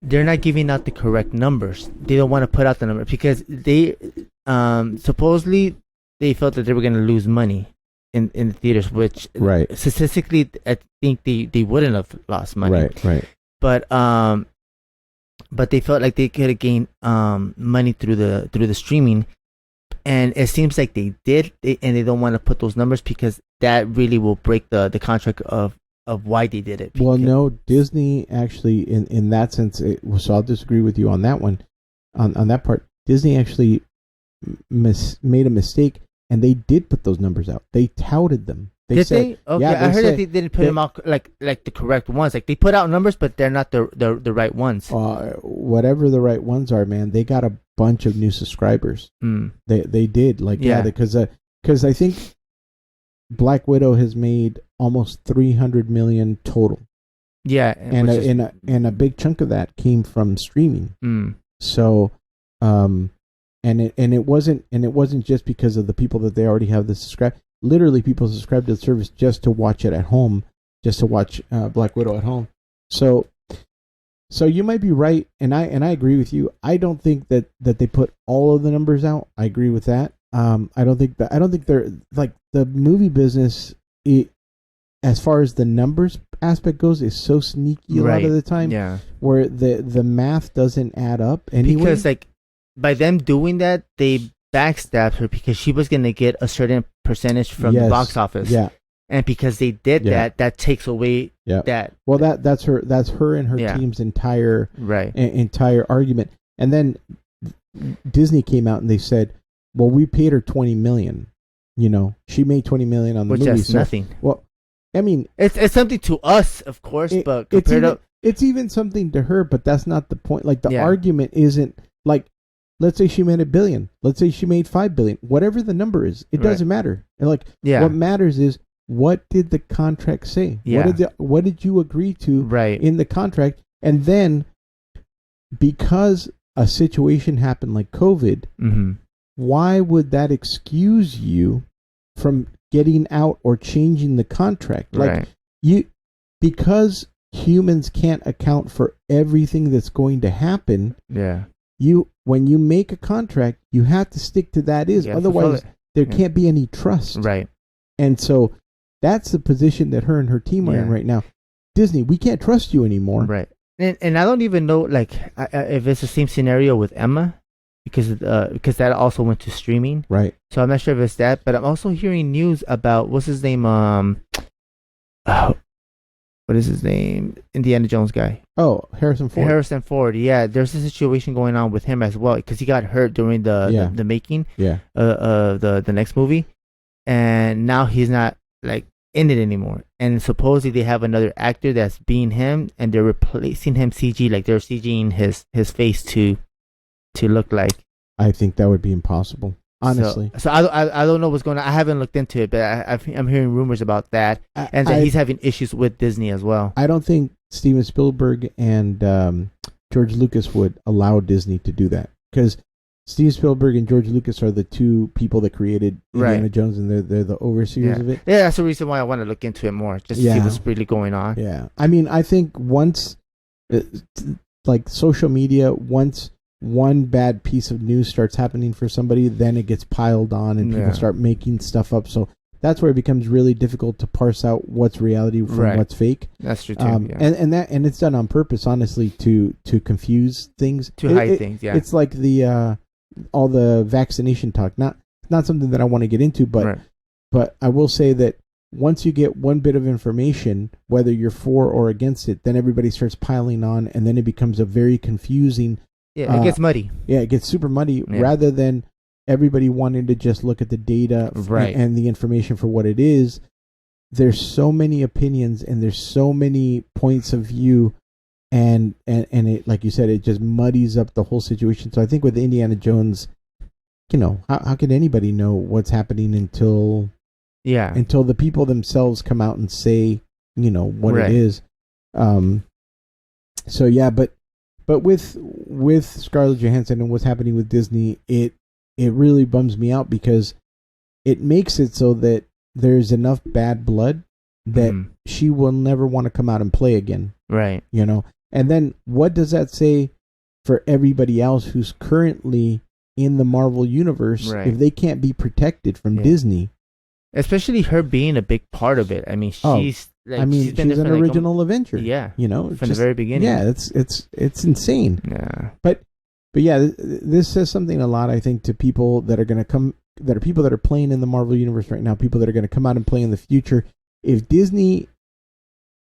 they're not giving out the correct numbers. They don't want to put out the number because they supposedly they felt that they were going to lose money in the theaters, which Right. statistically I think they wouldn't have lost money. Right. But they felt like they could have gained money through the streaming, and it seems like they did, and they don't want to put those numbers because that really will break the contract of why they did it. Well, Because- no, Disney actually, in that sense, so I'll disagree with you on that one. On that part, Disney actually made a mistake, and they did put those numbers out. They touted them. Did said, they? Okay, yeah, I heard that said- they didn't put them out like the correct ones. Like they put out numbers, but they're not the right ones. Whatever the right ones are, man, they got a bunch of new subscribers. Mm. They did, like, Yeah. because I think Black Widow has made almost 300 million total, Yeah, and a big chunk of that came from streaming. mm, So, and it wasn't just because of the people that they already have the subscribe. Literally, people subscribe to the service just to watch it at home, just to watch Black Widow at home. So you might be right, and I agree with you. I don't think that they put all of the numbers out. I agree with that. I don't think they're like the movie business. As far as the numbers aspect goes, is so sneaky a lot of the time. yeah. Where the math doesn't add up anyway. Because like by them doing that, they backstabbed her because she was gonna get a certain percentage from the Yes. box office. Yeah. And because they did Yeah. that takes away Yeah. that. Well, that's her and her Yeah. team's entire Right. entire argument. And then Disney came out and they said, "Well, we paid her 20 million. You know, she made 20 million on the Which movie." is So, nothing. well, I mean, It's something to us, of course, but it's compared even, to it's even something to her, but that's not the point. Like the Yeah. argument isn't like, let's say she made $1 billion. Let's say she made $5 billion. Whatever the number is, it Right. doesn't matter. And like, yeah, what matters is what did the contract say? Yeah. What did you agree to right. in the contract? And then because a situation happened like COVID, Mm-hmm. why would that excuse you from getting out or changing the contract? Like Right. because humans can't account for everything that's going to happen. Yeah. When you make a contract, you have to stick to that is. Yeah, fulfill Otherwise, it. there Yeah. can't be any trust. Right. And so that's the position that her and her team are in Yeah. right now. Disney, we can't trust you anymore. Right. And I don't even know like if it's the same scenario with Emma because that also went to streaming. Right. So I'm not sure if it's that, but I'm also hearing news about what's his name what is his name? Indiana Jones guy. Oh, Harrison Ford. Harrison Ford. Yeah, there's a situation going on with him as well because he got hurt during the making Yeah. the next movie, and now he's not like in it anymore. And supposedly they have another actor that's being him, and they're replacing him CG, like they're CGing his face to look like. I think that would be impossible. Honestly. So I don't know what's going on. I haven't looked into it, but I'm hearing rumors about that, and that he's having issues with Disney as well. I don't think Steven Spielberg and George Lucas would allow Disney to do that because Steven Spielberg and George Lucas are the two people that created Indiana Right. Jones, and they're the overseers of it. Yeah, that's the reason why I want to look into it more, just to see Yeah. what's really going on. Yeah, I mean, I think once, like social media, once one bad piece of news starts happening for somebody, then it gets piled on and people Yeah. start making stuff up. So that's where it becomes really difficult to parse out what's reality from Right. what's fake. That's true too. Yeah. And it's done on purpose, honestly, to confuse things, To hide things. Yeah. It's like the all the vaccination talk. Not something that I want to get into, but Right. but I will say that once you get one bit of information, whether you're for or against it, then everybody starts piling on, and then it becomes a very confusing. Yeah, it gets muddy. Yeah, it gets super muddy. Yeah. Rather than everybody wanting to just look at the data Right. and the information for what it is, there's so many opinions and there's so many points of view, and it, like you said, it just muddies up the whole situation. So I think with Indiana Jones, how can anybody know what's happening until the people themselves come out and say, what Right. it is. So yeah, but with Scarlett Johansson and what's happening with Disney, it really bums me out because it makes it so that there's enough bad blood that she will never want to come out and play again. Right. You know? And then what does that say for everybody else who's currently in the Marvel universe if they can't be protected from Disney? Especially her being a big part of it. I mean, she's she's an original Avenger. Yeah. You know, from the very beginning. Yeah, it's insane. Yeah. But yeah, this says something a lot, I think, to people that are going to come, that are people that are playing in the Marvel universe right now, people that are going to come out and play in the future. If Disney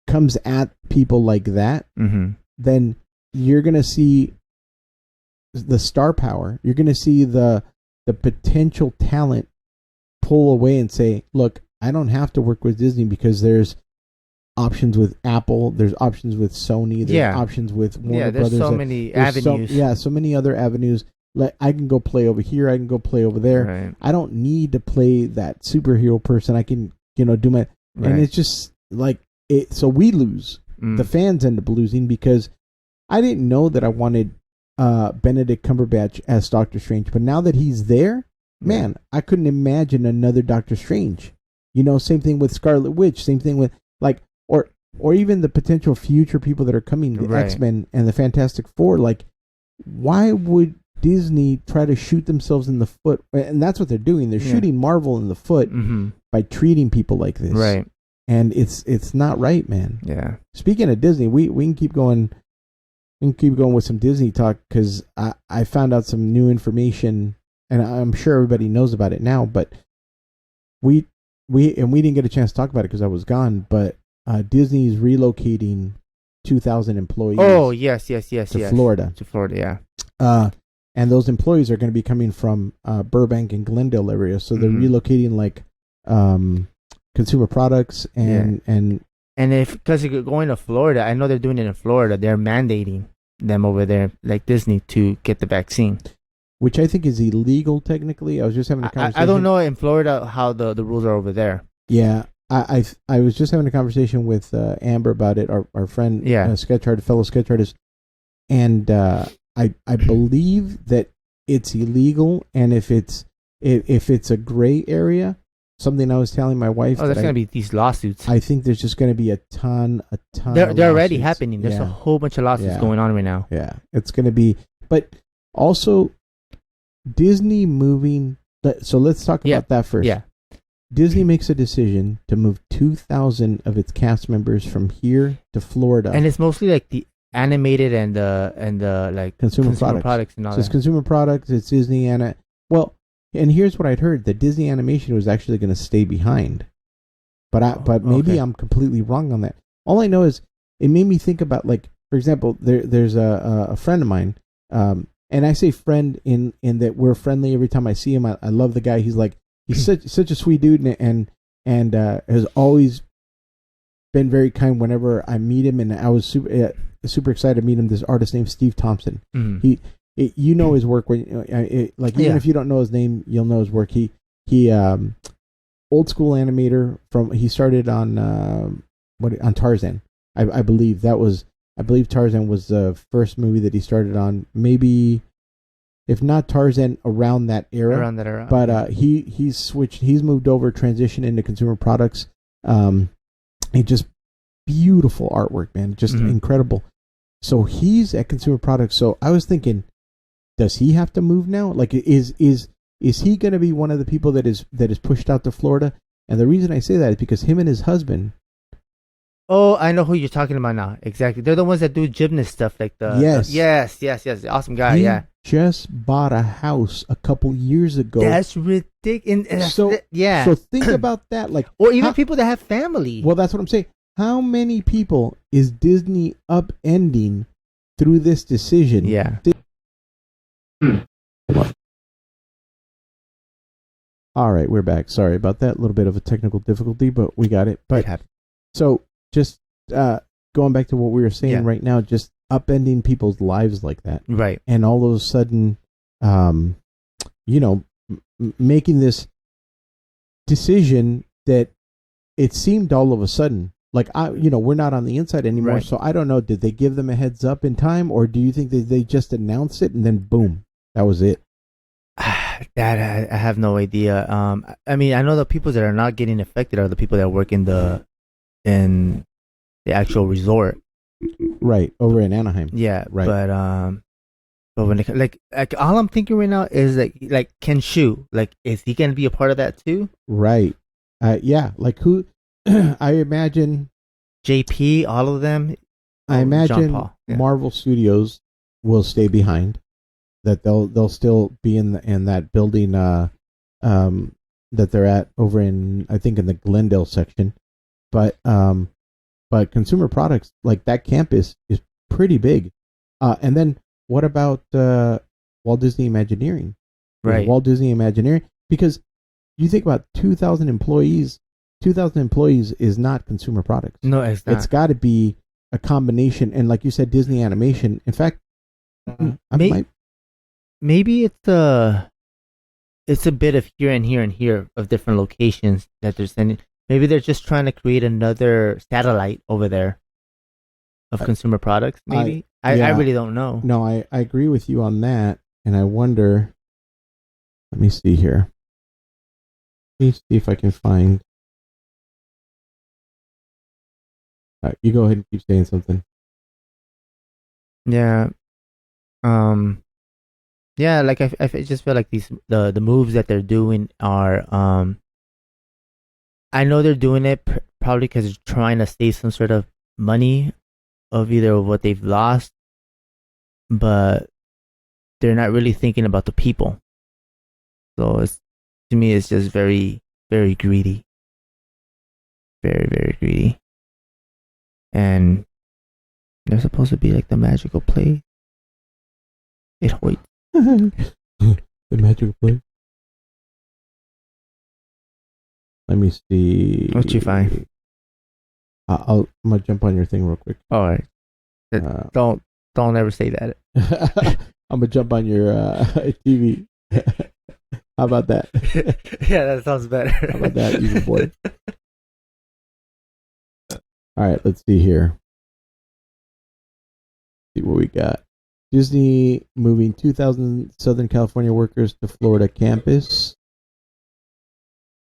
comes at people like that, then you're going to see the star power. You're going to see the potential talent pull away and say, look, I don't have to work with Disney because there's options with Apple, there's options with Sony, there's options with Warner there's Brothers. So many avenues. So many other avenues. Like, I can go play over here, I can go play over there. Right. I don't need to play that superhero person. I can, do my... Right. And it's just like... So we lose. The fans end up losing because I didn't know that I wanted Benedict Cumberbatch as Doctor Strange, but now that he's there, man, I couldn't imagine another Doctor Strange. Same thing with Scarlet Witch, same thing with or even the potential future people that are coming, the X-Men and the Fantastic Four. Like, why would Disney try to shoot themselves in the foot? And that's what they're doing. They're shooting Marvel in the foot by treating people like this. Right. And it's not right, man. Yeah. Speaking of Disney, we can keep going. We can keep going with some Disney talk because I found out some new information, and I'm sure everybody knows about it now. But we didn't get a chance to talk about it because I was gone. But Disney is relocating 2,000 employees. Oh yes, to Florida. To Florida, yeah. And those employees are going to be coming from Burbank and Glendale area, so they're relocating like consumer products and if because you're going to Florida, I know they're doing it in Florida. They're mandating them over there, like Disney, to get the vaccine, which I think is illegal technically. I was just having a conversation. I don't know in Florida how the rules are over there. Yeah, I was just having a conversation with Amber about it, our friend, fellow sketch artist, and I believe that it's illegal, and if it's a gray area. Something I was telling my wife. Oh, there's going to be these lawsuits. I think there's just going to be a ton. They're already happening. There's a whole bunch of lawsuits going on right now. Yeah, it's going to be. But also, Disney moving. So let's talk about that first. Yeah. Disney makes a decision to move 2,000 of its cast members from here to Florida, and it's mostly like the animated and the like consumer products and all so that. It's consumer products. It's Disney and And here's what I'd heard: that Disney Animation was actually going to stay behind, but maybe I'm completely wrong on that. All I know is it made me think about, like, for example, there's a friend of mine, and I say friend in that we're friendly every time I see him. I love the guy. He's such a sweet dude, and has always been very kind whenever I meet him. And I was super excited to meet him. This artist named Steve Thompson. You know his work when even if you don't know his name, you'll know his work. He old school animator he started on Tarzan. I believe Tarzan was the first movie that he started on. Maybe if not Tarzan, around that era. But he's switched. He's moved over, transitioned into consumer products. And just beautiful artwork, man. Just incredible. So he's at consumer products. So I was thinking, does he have to move now? Like, is he going to be one of the people that is pushed out to Florida? And the reason I say that is because him and his husband. Oh, I know who you're talking about now. Exactly. They're the ones that do gymnast stuff, like the yes. Awesome guy. He just bought a house a couple years ago. That's ridiculous. So think about that. Like, or even people that have family. Well, that's what I'm saying. How many people is Disney upending through this decision? Yeah. All right, we're back. Sorry about that. A little bit of a technical difficulty, but we got it. But so just going back to what we were saying right now, just upending people's lives like that, right? And all of a sudden, making this decision that it seemed all of a sudden. Like, we're not on the inside anymore, so I don't know. Did they give them a heads up in time, or do you think that they just announced it and then boom, that was it? That I have no idea. I mean, I know the people that are not getting affected are the people that work in the actual resort. Right, over in Anaheim. Yeah, Right. But when it, like all I'm thinking right now is like Ken Shu, like is he gonna be a part of that too? Right. Yeah, like who I imagine JP, all of them. I John imagine Paul, yeah. Marvel Studios will stay behind. That they'll still be in that building that they're at over in, I think, in the Glendale section. But consumer products, like that campus is pretty big. And then what about Walt Disney Imagineering? Right. Walt Disney Imagineering, because you think about 2,000 employees. 2,000 employees is not consumer products. No, it's not. It's got to be a combination, and like you said, Disney Animation. In fact, maybe it's a bit of here and here and here of different locations that they're sending. Maybe they're just trying to create another satellite over there of consumer products. Maybe I really don't know. No, I agree with you on that, and I wonder. Let me see here. Let me see if I can find. You go ahead and keep saying something. Yeah. Yeah, like I just feel like the moves that they're doing are I know they're doing it probably because they're trying to save some sort of money of either what they've lost, but they're not really thinking about the people. So to me, it's just very, very greedy, very, very greedy, and they're supposed to be like the magical place. The magical place. Let me see. What you find? I'm gonna jump on your thing real quick. All right. Don't ever say that. I'm gonna jump on your TV. How about that? Yeah, that sounds better. How about that, evil boy? All right, let's see here. See what we got. Disney moving 2,000 Southern California workers to Florida campus.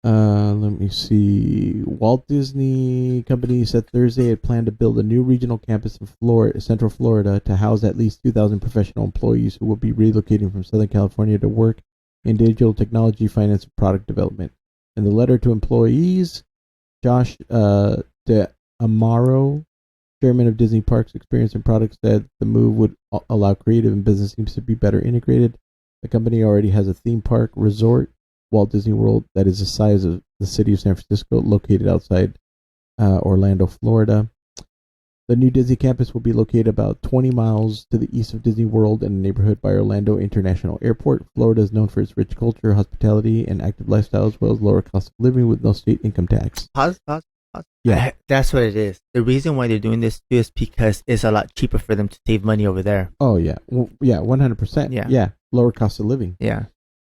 Let me see. Walt Disney Company said Thursday it planned to build a new regional campus in Central Florida to house at least 2,000 professional employees who will be relocating from Southern California to work in digital technology, finance, and product development. In the letter to employees, Josh De Amaro, chairman of Disney Parks Experience and Products, said the move would allow creative and business teams to be better integrated. The company already has a theme park resort, Walt Disney World, that is the size of the city of San Francisco, located outside Orlando, Florida. The new Disney campus will be located about 20 miles to the east of Disney World in a neighborhood by Orlando International Airport. Florida is known for its rich culture, hospitality, and active lifestyle, as well as lower cost of living with no state income tax. Pause. Yeah. That's what it is. The reason why they're doing this too is because it's a lot cheaper for them to save money over there. Oh, yeah. Well, yeah, 100%. Yeah. Lower cost of living. Yeah.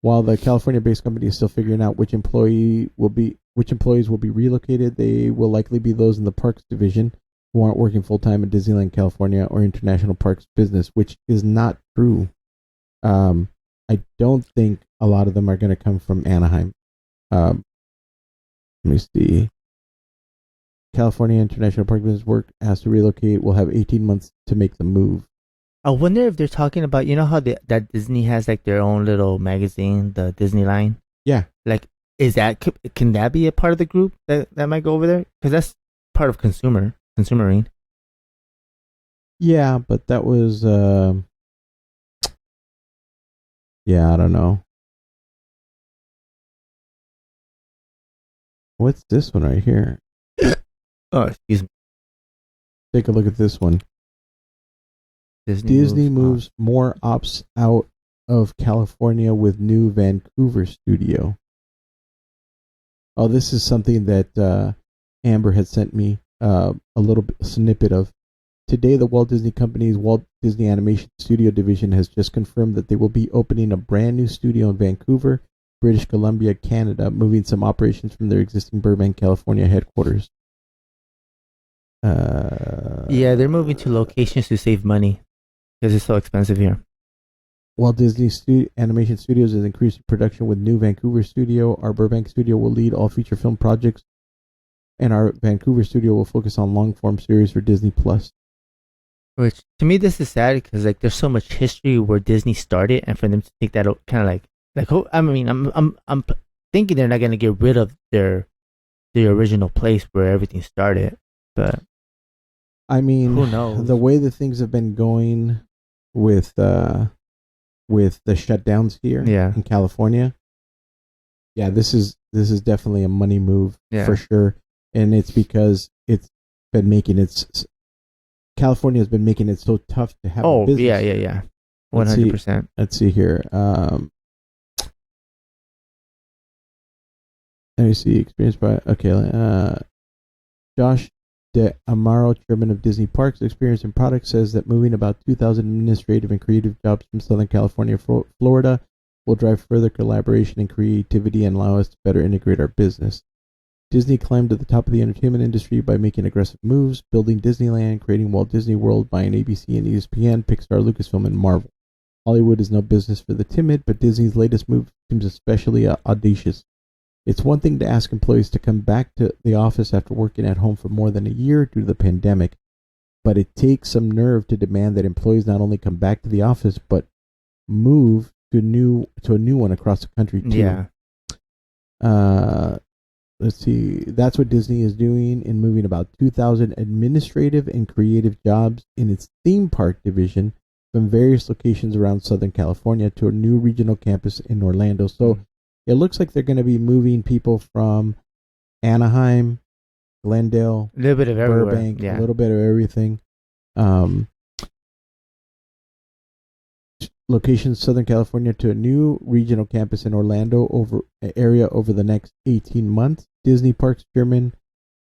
While the California-based company is still figuring out which employees will be relocated, they will likely be those in the parks division who aren't working full-time in Disneyland, California, or international parks business, which is not true. I don't think a lot of them are going to come from Anaheim. Let me see. California International Park Business Work has to relocate. Will have 18 months to make the move. I wonder if they're talking about, you know how that Disney has like their own little magazine, the Disney line? Yeah. Like, can that be a part of the group that might go over there? Because that's part of consumering. Yeah, but that was, I don't know. What's this one right here? Oh, excuse me. Take a look at this one. Disney moves more ops out of California with new Vancouver studio. Oh, this is something that Amber had sent me a little snippet of. Today, the Walt Disney Company's Walt Disney Animation Studio division has just confirmed that they will be opening a brand new studio in Vancouver, British Columbia, Canada, moving some operations from their existing Burbank, California headquarters. Yeah, they're moving to locations to save money because it's so expensive here. While Disney Animation Studios is increasing production with new Vancouver studio, our Burbank studio will lead all feature film projects, and our Vancouver studio will focus on long-form series for Disney Plus. Which to me, this is sad because like there's so much history where Disney started, and for them to take that kind of I mean, I'm thinking they're not gonna get rid of the original place where everything started, but I mean, who knows? the way that things have been going with the shutdowns here in California. Yeah, this is definitely a money move for sure, and it's because it's been making California has been making it so tough to have a business. Yeah, 100%. Let's see here. Let me see. Experience by Josh De Amaro, chairman of Disney Parks Experience and Products, says that moving about 2,000 administrative and creative jobs from Southern California to Florida will drive further collaboration and creativity and allow us to better integrate our business. Disney climbed to the top of the entertainment industry by making aggressive moves, building Disneyland, creating Walt Disney World, buying ABC and ESPN, Pixar, Lucasfilm, and Marvel. Hollywood is no business for the timid, but Disney's latest move seems especially audacious. It's one thing to ask employees to come back to the office after working at home for more than a year due to the pandemic, but it takes some nerve to demand that employees not only come back to the office, but move to a new one across the country too. Let's see. That's what Disney is doing in moving about 2,000 administrative and creative jobs in its theme park division from various locations around Southern California to a new regional campus in Orlando. So it looks like they're going to be moving people from Anaheim, Glendale, a little bit of everywhere. Burbank, a little bit of everything. Locations Southern California to a new regional campus in Orlando area over the next 18 months. Disney Parks Chairman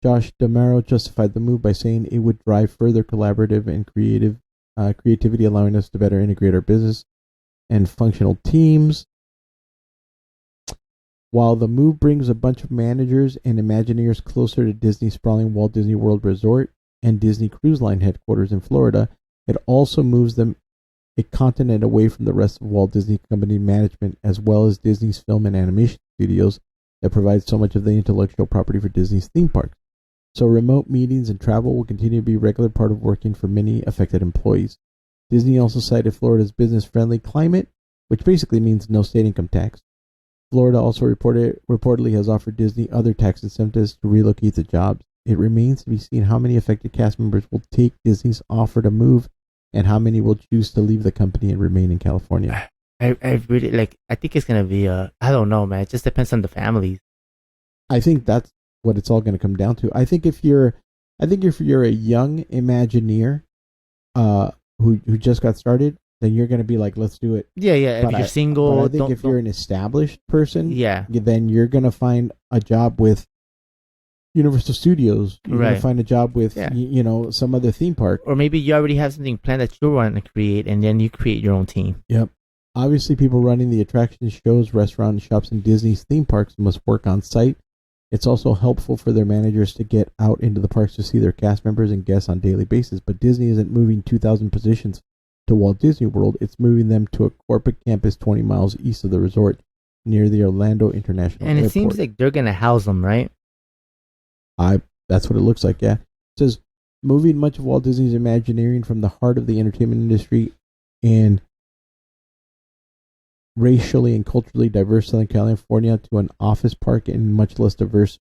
Josh D'Amaro justified the move by saying it would drive further collaborative and creativity, allowing us to better integrate our business and functional teams. While the move brings a bunch of managers and Imagineers closer to Disney's sprawling Walt Disney World Resort and Disney Cruise Line headquarters in Florida, it also moves them a continent away from the rest of Walt Disney Company management, as well as Disney's film and animation studios that provide so much of the intellectual property for Disney's theme parks. So remote meetings and travel will continue to be a regular part of working for many affected employees. Disney also cited Florida's business-friendly climate, which basically means no state income tax. Florida also reportedly has offered Disney other tax incentives to relocate the jobs. It remains to be seen how many affected cast members will take Disney's offer to move and how many will choose to leave the company and remain in California. I really I think it's gonna be I don't know, man. It just depends on the families. I think that's what it's all gonna come down to. I think if you're a young Imagineer, who just got started, then you're gonna be like, let's do it. Yeah. If you're single, but I think if you're an established person, yeah, then you're gonna find a job with Universal Studios. You're gonna find a job with some other theme park, or maybe you already have something planned that you want to create, and then you create your own team. Yep. Obviously, people running the attractions, shows, restaurants, shops, and Disney's theme parks must work on site. It's also helpful for their managers to get out into the parks to see their cast members and guests on a daily basis. But Disney isn't moving 2,000 positions to Walt Disney World. It's moving them to a corporate campus 20 miles east of the resort near the Orlando International Airport. And it seems like they're going to house them, right? That's what it looks like, yeah. It says, moving much of Walt Disney's Imagineering from the heart of the entertainment industry and racially and culturally diverse Southern California to an office park in much less diverse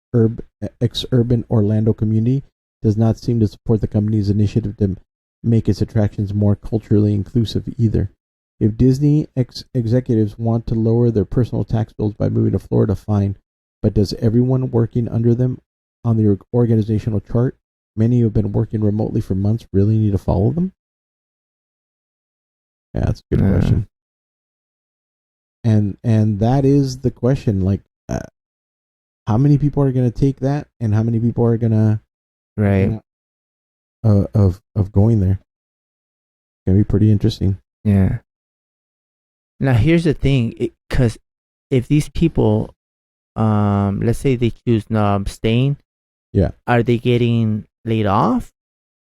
ex-urban Orlando community does not seem to support the company's initiative to make its attractions more culturally inclusive either. If Disney executives want to lower their personal tax bills by moving to Florida, fine. But does everyone working under them on the organizational chart, many who have been working remotely for months, really need to follow them? Yeah, that's a good question. And that is the question, like, how many people are going to take that, and how many people are going to of going there? It's going to be pretty interesting. Yeah. Now here's the thing, because if these people, let's say they choose staying, are they getting laid off,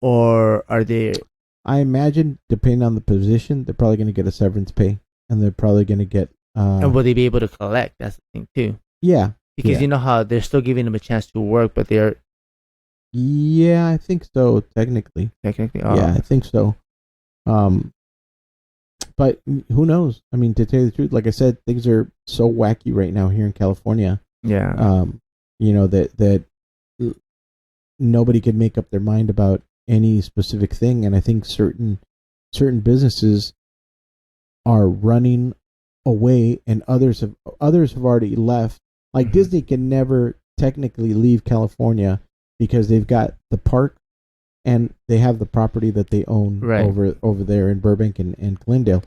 or are they? I imagine, depending on the position, they're probably going to get a severance pay. and they're probably going to get. And will they be able to collect? That's the thing too. Yeah, Because you know how they're still giving them a chance to work, but they're yeah, I think so. Technically, technically. yeah, I think so. But who knows? I mean, to tell you the truth, like I said, things are so wacky right now here in California. Yeah. You know that nobody can make up their mind about any specific thing, and I think certain businesses are running away, and others have already left. Like Disney can never technically leave California because they've got the park and they have the property that they own over there in Burbank and Glendale.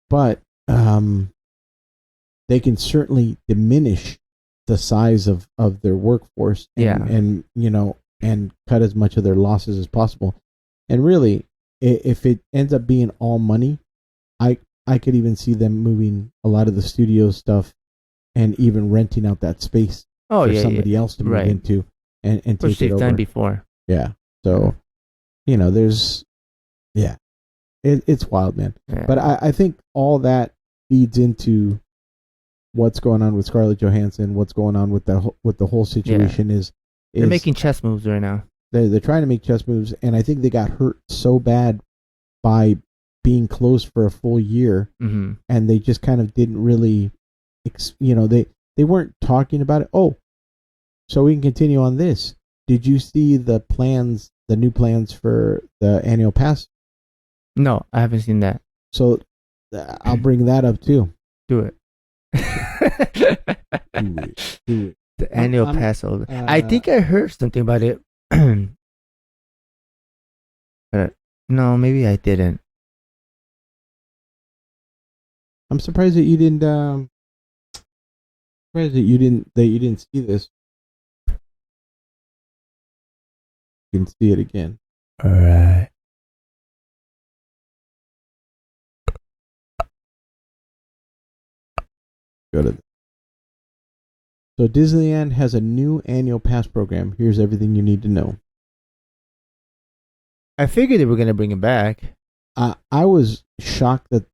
But they can certainly diminish the size of their workforce and you know, and cut as much of their losses as possible. And really, if it ends up being all money, I could even see them moving a lot of the studio stuff and even renting out that space for somebody else to move into and take which it they've over. done before. Yeah. So, you know, there's, it's wild, man. Yeah. But I think all that feeds into what's going on with Scarlett Johansson, what's going on with the whole situation is they're making chess moves right now. They're trying to make chess moves, and I think they got hurt so bad by being closed for a full year, and they just kind of didn't really, they weren't talking about it. Oh, so we can continue on this. Did you see the new plans for the annual pass? No, I haven't seen that. So I'll bring that up too. Do it. Do it. The annual pass holder. I think I heard something about it. But no, maybe I didn't. I'm surprised that you didn't. Surprised that you didn't see this. You can see it again. All right. Go to. So Disneyland has a new annual pass program. Here's everything you need to know. I figured they were gonna bring it back. I was shocked that.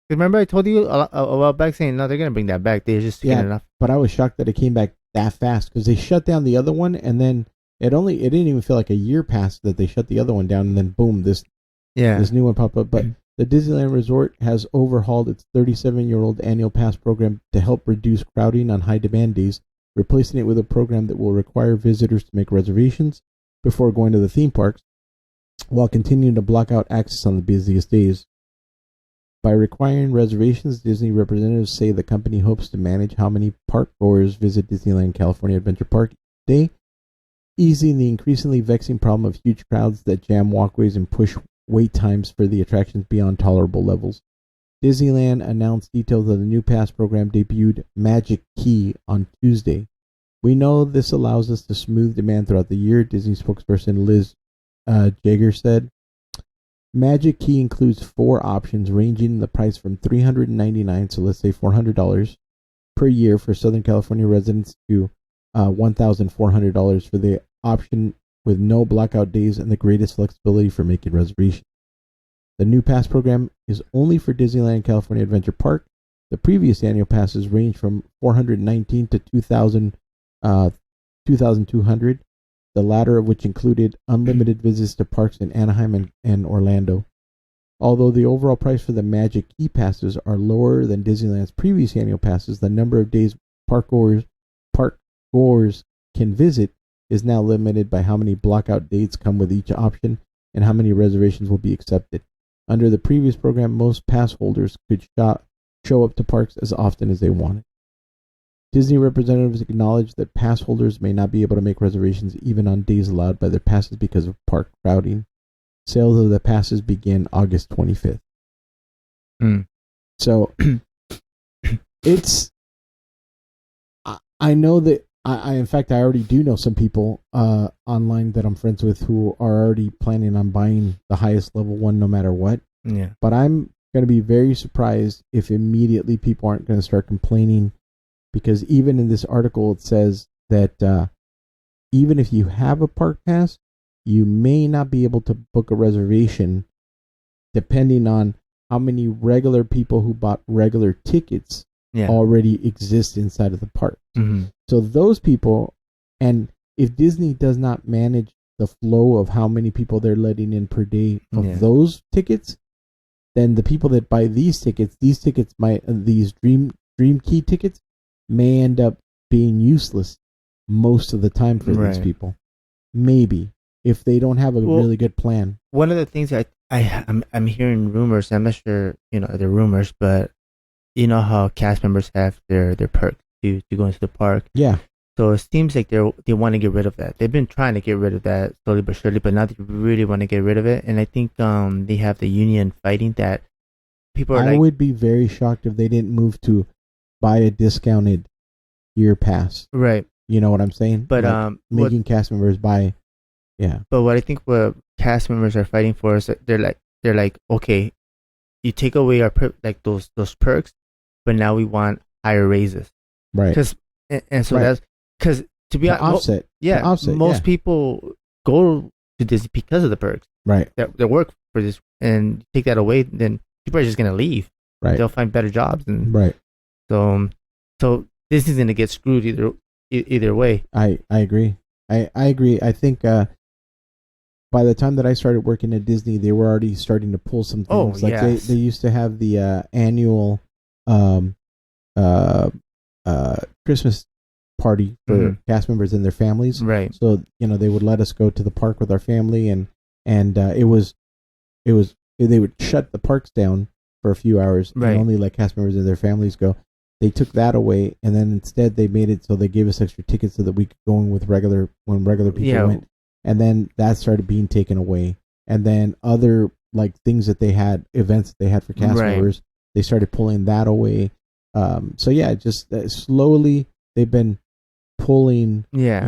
Remember, I told you a while back saying no, they're gonna bring that back. They're just taking it off. But I was shocked that it came back that fast because they shut down the other one, and then it didn't even feel like a year passed that they shut the other one down, and then boom, this new one popped up. But the Disneyland Resort has overhauled its 37-year-old annual pass program to help reduce crowding on high-demand days, replacing it with a program that will require visitors to make reservations before going to the theme parks, while continuing to block out access on the busiest days. By requiring reservations, Disney representatives say the company hopes to manage how many park goers visit Disneyland California Adventure Park each day, easing the increasingly vexing problem of huge crowds that jam walkways and push wait times for the attractions beyond tolerable levels. Disneyland announced details of the new pass program debuted Magic Key on Tuesday. We know this allows us to smooth demand throughout the year, Disney spokesperson Liz Jaeger said. Magic Key includes 4 options ranging in the price from $399, so let's say $400 per year for Southern California residents to $1,400 for the option with no blackout days and the greatest flexibility for making reservations. The new pass program is only for Disneyland California Adventure Park. The previous annual passes range from $419 to $2,200. The latter of which included unlimited visits to parks in Anaheim and Orlando. Although the overall price for the Magic Key passes are lower than Disneyland's previous annual passes, the number of days park goers can visit is now limited by how many blockout dates come with each option and how many reservations will be accepted. Under the previous program, most pass holders could show up to parks as often as they wanted. Disney representatives acknowledged that pass holders may not be able to make reservations even on days allowed by their passes because of park crowding. Sales of the passes begin August 25th. So, it's... I know that... in fact, I already do know some people online that I'm friends with who are already planning on buying the highest level one no matter what. Yeah. But I'm going to be very surprised if immediately people aren't going to start complaining, because even in this article it says that even if you have a park pass, you may not be able to book a reservation depending on how many regular people who bought regular tickets Yeah. already exist inside of the park. Mhm. So those people, and if Disney does not manage the flow of how many people they're letting in per day of Yeah. those tickets, then the people that buy these tickets might these dream key tickets may end up being useless most of the time for these Right. people. Maybe if they don't have a Well, really good plan. One of the things I'm hearing rumors. I'm not sure, they're rumors, but you know how cast members have their perks to go into the park. Yeah, So it seems like they want to get rid of that. They've been trying to get rid of that slowly but surely, but now they really want to get rid of it. And I think they have the union fighting that. People are I like, would be very shocked if they didn't move to buy a discounted year pass. right, You know what I'm saying? but Like, making cast members buy. Yeah, but what I think what cast members are fighting for is that they're like, okay, you take away our like those perks, but now we want higher raises. right. Because and so Right. that's because to be To honest, offset. yeah, To offset, most yeah. people go to Disney because of the perks Right, that work for this, and take that away, then people are just gonna leave. right, They'll find better jobs, and right. so Disney's gonna get screwed either way. I agree. I agree. I think by the time that I started working at Disney, they were already starting to pull some Oh, things. Like yes. they used to have the annual Christmas party for Mhm. cast members and their families. Right. So they would let us go to the park with our family, and it was they would shut the parks down for a few hours Right. and only let cast members and their families go. They took that away, and then instead they made it so they gave us extra tickets so that we could go in with regular people Yeah. went. And then that started being taken away. And then other like things that they had, events that they had for cast Right. members, they started pulling that away. So yeah, just slowly they've been pulling Yeah.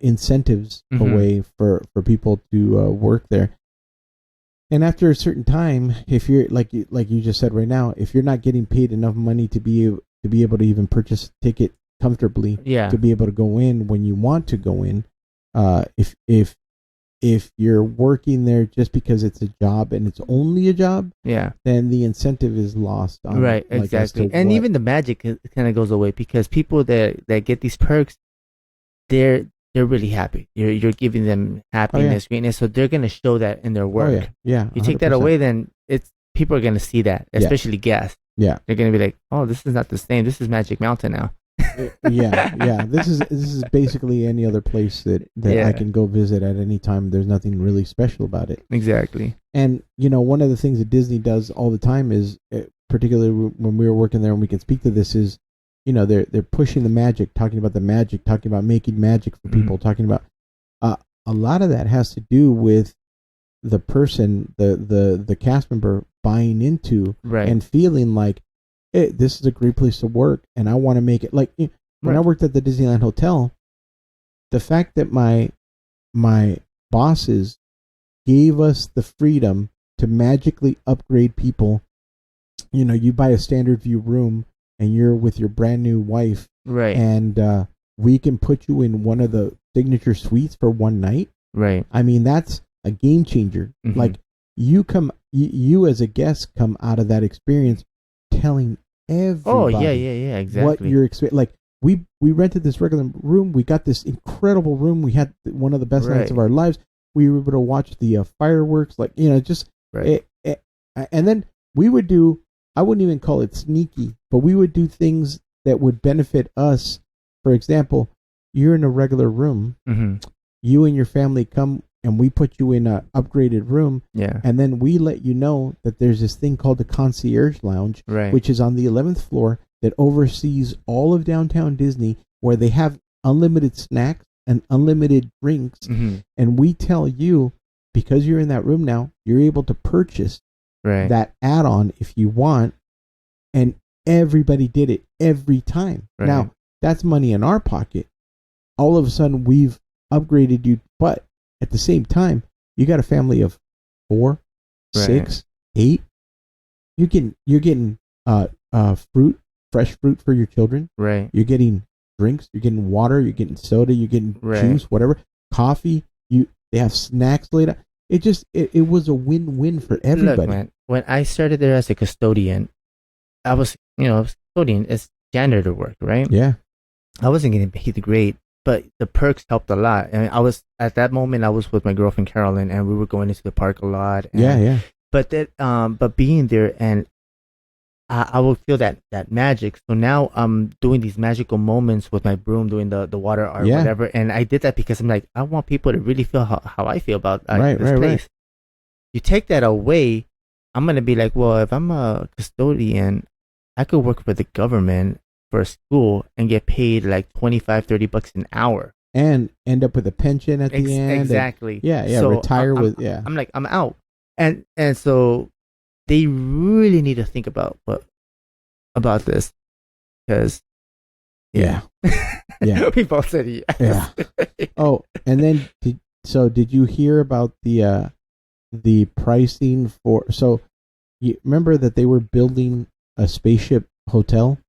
incentives Mhm. away for people to work there. And after a certain time, if you're like you just said right now, if you're not getting paid enough money to be able to even purchase a ticket comfortably, Yeah. to be able to go in when you want to go in, if you're working there just because it's a job and it's only a job, Yeah. then the incentive is lost. On, Right. like, as to Exactly. And what- even the magic kind of goes away because people that get these perks, they're really happy. You're giving them happiness, greatness, so they're gonna show that in their oh work. yeah, yeah. You take that 100%. away, then people are gonna see that, Yeah. especially guests. Yeah. They're gonna be like, "Oh, this is not the same. This is Magic Mountain now." yeah. This is basically any other place that Yeah. I can go visit at any time. There's nothing really special about it. Exactly. And one of the things that Disney does all the time is, particularly when we were working there, and we can speak to this, is they're pushing the magic, talking about the magic, talking about making magic for people, talking about a lot of that has to do with the person, the cast member buying into Right. and feeling like, hey, this is a great place to work, and I want to make it like when I Right. worked at the Disneyland Hotel. The fact that my bosses gave us the freedom to magically upgrade people. You buy a standard view room and you're with your brand new wife, Right. and we can put you in one of the signature suites for one night. Right. I mean, that's a game changer. Mhm. Like you as a guest come out of that experience telling everybody Oh yeah. Exactly. what you're expecting. Like we rented this regular room. We got this incredible room. We had one of the best nights Right. of our lives. We were able to watch the fireworks. Like just Right. and then we would do. I wouldn't even call it sneaky, but we would do things that would benefit us. For example, you're in a regular room. Mm-hmm. You and your family come, and we put you in a upgraded room. Yeah. And then we let you know that there's this thing called the Concierge Lounge, Right. which is on the 11th floor that oversees all of downtown Disney, where they have unlimited snacks and unlimited drinks. Mm-hmm. And we tell you, because you're in that room now, you're able to purchase Right. that add-on if you want. And everybody did it every time. Right. Now, that's money in our pocket. All of a sudden, we've upgraded you, but at the same time, you got a family of 4, Right. 6, 8. You're getting fruit, fresh fruit for your children. Right. You're getting drinks. You're getting water. You're getting soda. You're getting Right. juice, whatever, coffee. They have snacks laid out. it was a win-win for everybody. Look, man, when I started there as a custodian, I was, custodian is janitor work, right? Yeah. I wasn't getting paid great, but the perks helped a lot. And I was at that moment, I was with my girlfriend Carolyn, and we were going into the park a lot. And, Yeah. But being there, and I would feel that magic. So now I'm doing these magical moments with my broom, doing the water art, whatever. And I did that because I'm like, I want people to really feel how I feel about this place. Right. You take that away, I'm gonna be like, well, if I'm a custodian, I could work for the government for a school and get paid like $25-$30 an hour, and end up with a pension at the end. Exactly. So retire I'm like, I'm out, and so they really need to think about this, because yeah. we both said yes. Yeah. Oh, and then did you hear about the pricing for? So you remember that they were building a spaceship hotel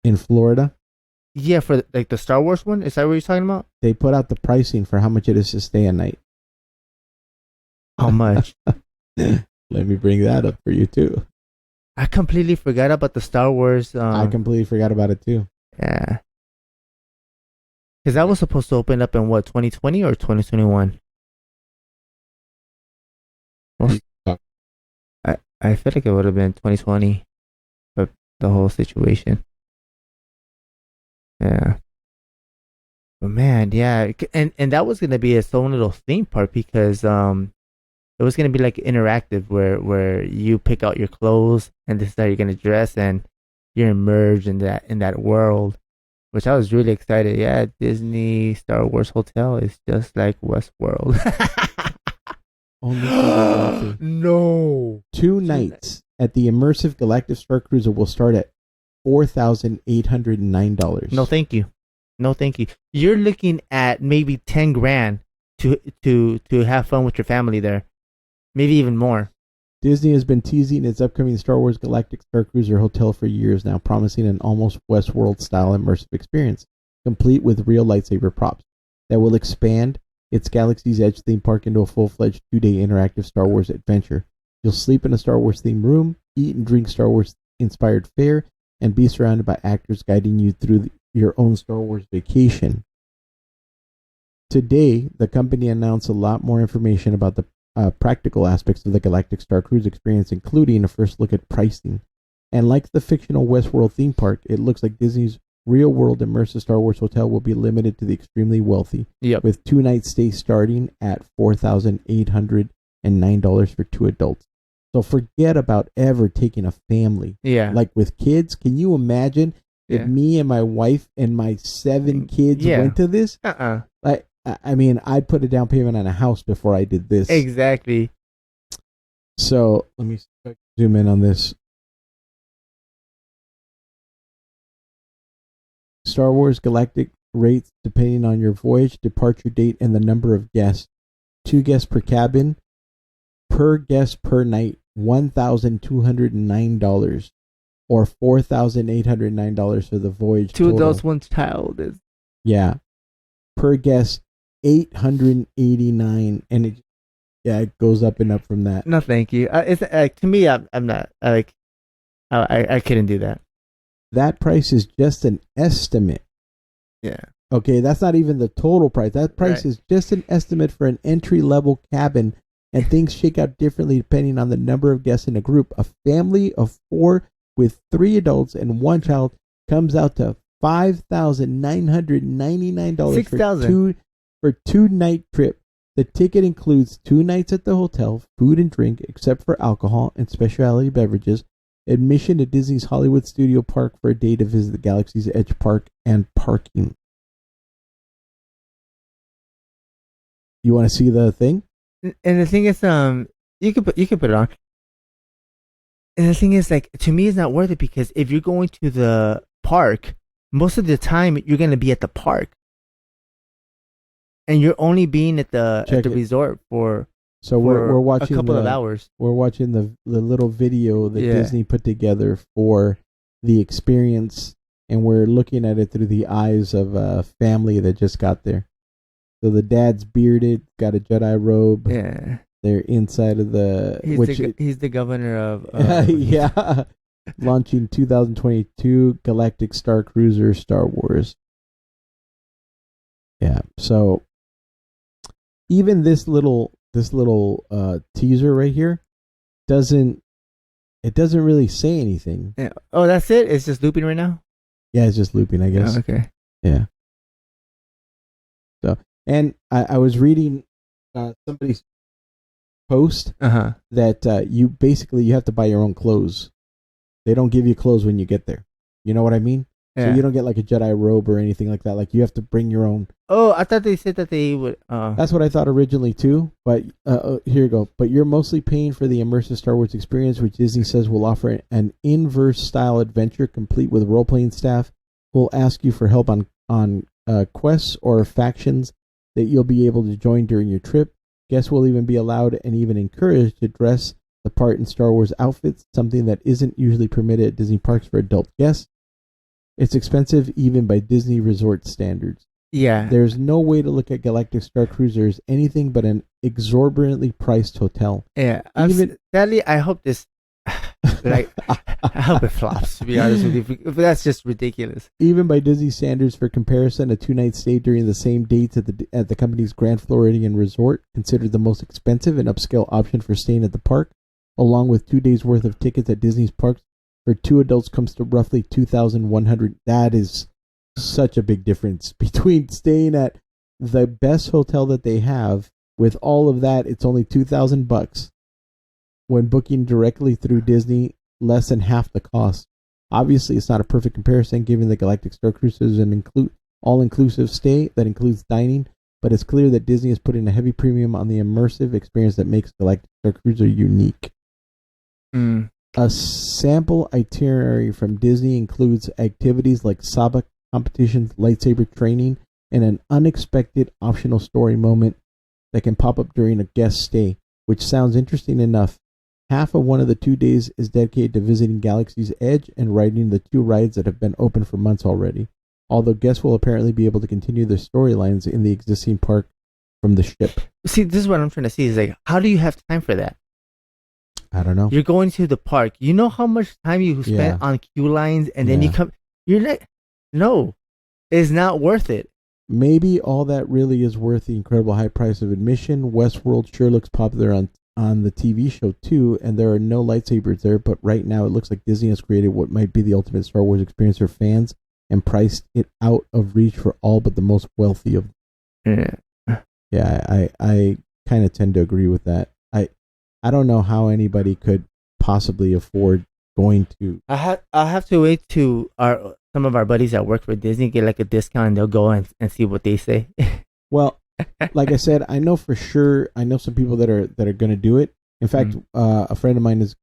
in Florida? Yeah, for like the Star Wars one. Is that what you're talking about? They put out the pricing for how much it is to stay a night. How much? Let me bring that up for you too. I completely forgot about the Star Wars. I completely forgot about it too. Yeah. Because that was supposed to open up in what, 2020 or 2021? Well, I feel like it would have been 2020, but the whole situation. Yeah. But man, yeah, and that was gonna be its own little theme park, because it was gonna be like interactive, where you pick out your clothes and this is how you're gonna dress, and you're immersed in that world, which I was really excited. Yeah, Disney Star Wars Hotel is just like Westworld. Only no. 2 nights at the immersive Galactic Star Cruiser will start at $4,809. No, thank you. You're looking at maybe 10 grand to have fun with your family there, maybe even more. Disney has been teasing its upcoming Star Wars Galactic Star Cruiser hotel for years now, promising an almost Westworld style immersive experience, complete with real lightsaber props, that will expand its Galaxy's Edge theme park into a full-fledged 2-day interactive Star Wars adventure. You'll sleep in a Star Wars themed room, eat and drink Star Wars inspired fare, and be surrounded by actors guiding you through your own Star Wars vacation. Today, the company announced a lot more information about the practical aspects of the Galactic Star Cruise experience, including a first look at pricing. And like the fictional Westworld theme park, it looks like Disney's real-world immersive Star Wars hotel will be limited to the extremely wealthy, with 2-night stays starting at $4,809 for 2 adults. So forget about ever taking a family. Yeah. Like with kids, can you imagine if me and my wife and my 7 kids went to this? Like, I mean, I'd put a down payment on a house before I did this. Exactly. So let me zoom in on this. Star Wars Galactic rates depending on your voyage, departure date, and the number of guests. 2 guests per cabin, per guest per night, $1,209, or $4,809 for the voyage. 2 total. adults, 1 child is. Yeah, per guest, $889, and it goes up and up from that. No, thank you. It's to me, I'm not like, I couldn't do that. That price is just an estimate. Yeah. Okay, that's not even the total price. That price is just an estimate for an entry-level cabin, and things shake out differently depending on the number of guests in a group. A family of 4 with 3 adults and 1 child comes out to $5,999 for 2-night trip. The ticket includes 2 nights at the hotel, food and drink, except for alcohol and specialty beverages, admission to Disney's Hollywood Studio Park for a day to visit the Galaxy's Edge Park, and parking. You want to see the thing? And the thing is, you can put it on. And the thing is, like, to me, it's not worth it, because if you're going to the park, most of the time you're gonna be at the park, and you're only being at the resort for. So we're watching a couple of hours. We're watching the little video that Disney put together for the experience, and we're looking at it through the eyes of a family that just got there. So the dad's bearded, got a Jedi robe. Yeah. They're inside of the He's the governor of yeah. Launching 2022 Galactic Star Cruiser Star Wars. Yeah. So even this little teaser right here doesn't really say anything. Yeah. Oh, that's it? It's just looping right now? Yeah, it's just looping, I guess. Oh, okay. Yeah. So, and I was reading somebody's post that you have to buy your own clothes. They don't give you clothes when you get there. You know what I mean? Yeah. So you don't get like a Jedi robe or anything like that. Like you have to bring your own. Oh, I thought they said that they would. That's what I thought originally too. But here you go. But you're mostly paying for the immersive Star Wars experience, which Disney says will offer an inverse style adventure complete with role playing staff. Will ask you for help on quests or factions that you'll be able to join during your trip. Guests will even be allowed and even encouraged to dress the part in Star Wars outfits, something that isn't usually permitted at Disney parks for adult guests. It's expensive even by Disney resort standards. Yeah. There's no way to look at Galactic Star Cruiser as anything but an exorbitantly priced hotel. Yeah. Sadly, I hope this, I hope it flops, to be honest with you. But that's just ridiculous. Even by Disney standards, for comparison, a 2-night stay during the same dates at the company's Grand Floridian Resort, considered the most expensive and upscale option for staying at the park, along with 2 days' worth of tickets at Disney's parks, for 2 adults comes to roughly $2,100. That is such a big difference between staying at the best hotel that they have. With all of that, it's only $2,000. When booking directly through Disney, less than half the cost. Obviously, it's not a perfect comparison given the Galactic Star Cruiser is an all-inclusive stay that includes dining, but it's clear that Disney is putting a heavy premium on the immersive experience that makes Galactic Star Cruiser unique. A sample itinerary from Disney includes activities like sabak competitions, lightsaber training, and an unexpected optional story moment that can pop up during a guest stay, which sounds interesting enough. Half of one of the 2 days is dedicated to visiting Galaxy's Edge and riding the 2 rides that have been open for months already, although guests will apparently be able to continue their storylines in the existing park from the ship. See, this is what I'm trying to see. Is like, how do you have time for that? I don't know. You're going to the park. You know how much time you spent on queue lines, and then you come. You're like, no, it's not worth it. Maybe all that really is worth the incredible high price of admission. Westworld sure looks popular on the TV show too, and there are no lightsabers there, but right now it looks like Disney has created what might be the ultimate Star Wars experience for fans and priced it out of reach for all but the most wealthy of them. Yeah, I kind of tend to agree with that. I don't know how anybody could possibly afford going to. I'll have to wait to some of our buddies that work for Disney get like a discount, and they'll go and see what they say. Well, like I said, I know for sure. I know some people that are going to do it. In fact, a friend of mine is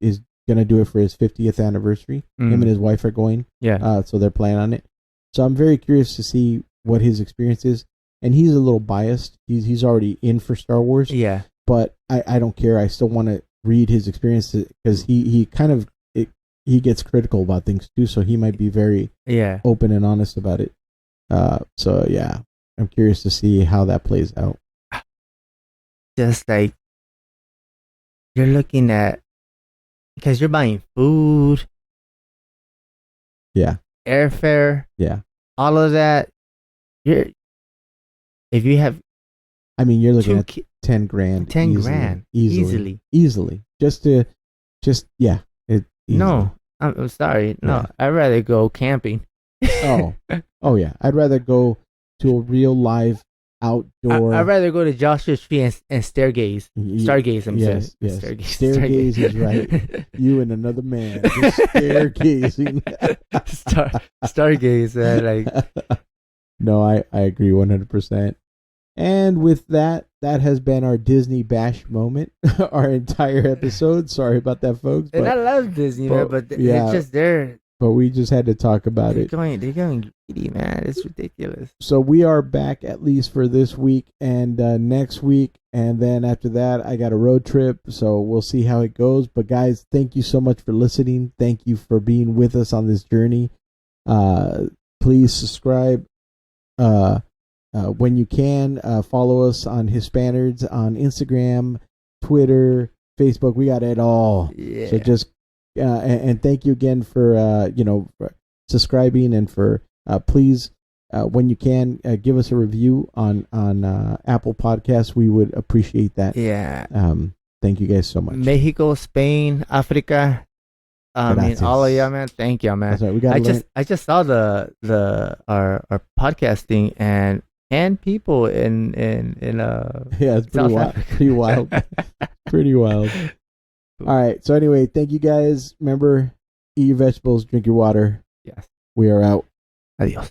going to do it for his 50th anniversary. Him and his wife are going. Yeah. So they're planning on it. So I'm very curious to see what his experience is. And he's a little biased. He's already in for Star Wars. Yeah. But I don't care. I still want to read his experience because he kind of he gets critical about things too. So he might be very open and honest about it. So yeah, I'm curious to see how that plays out. Just like you're looking at, because you're buying food, airfare, all of that. If you have, I mean, you're looking at $10,000. 10 grand easily. No, I'm sorry. No, I'd rather go camping. Oh yeah. I'd rather go to a real live outdoor. I'd rather go to Joshua Tree and stargaze. Stargaze, I'm saying. Yes. Stargaze is right. You and another man just stargazing. Stargaze, man. Like. No, I agree 100%. And with that has been our Disney Bash moment, our entire episode. Sorry about that, folks. And I love Disney, man, but it's just there. But we just had to talk about it. They're going greedy, man. It's ridiculous. So we are back at least for this week and next week. And then after that, I got a road trip. So we'll see how it goes. But guys, thank you so much for listening. Thank you for being with us on this journey. Please subscribe. when you can, follow us on Hispanerds on Instagram, Twitter, Facebook. We got it all. Yeah. So just and thank you again for for subscribing, and for please when you can give us a review on Apple Podcasts. We would appreciate that. Yeah. Thank you guys so much. Mexico, Spain, Africa. I mean, Gracias. all of y'all, man. Thank y'all, man. That's right. We got. I just saw our podcasting and people in Yeah, it's pretty South wild. Africa. Pretty wild. Pretty wild. All right. So anyway, thank you guys. Remember, eat your vegetables, drink your water. Yes. We are out. Adios.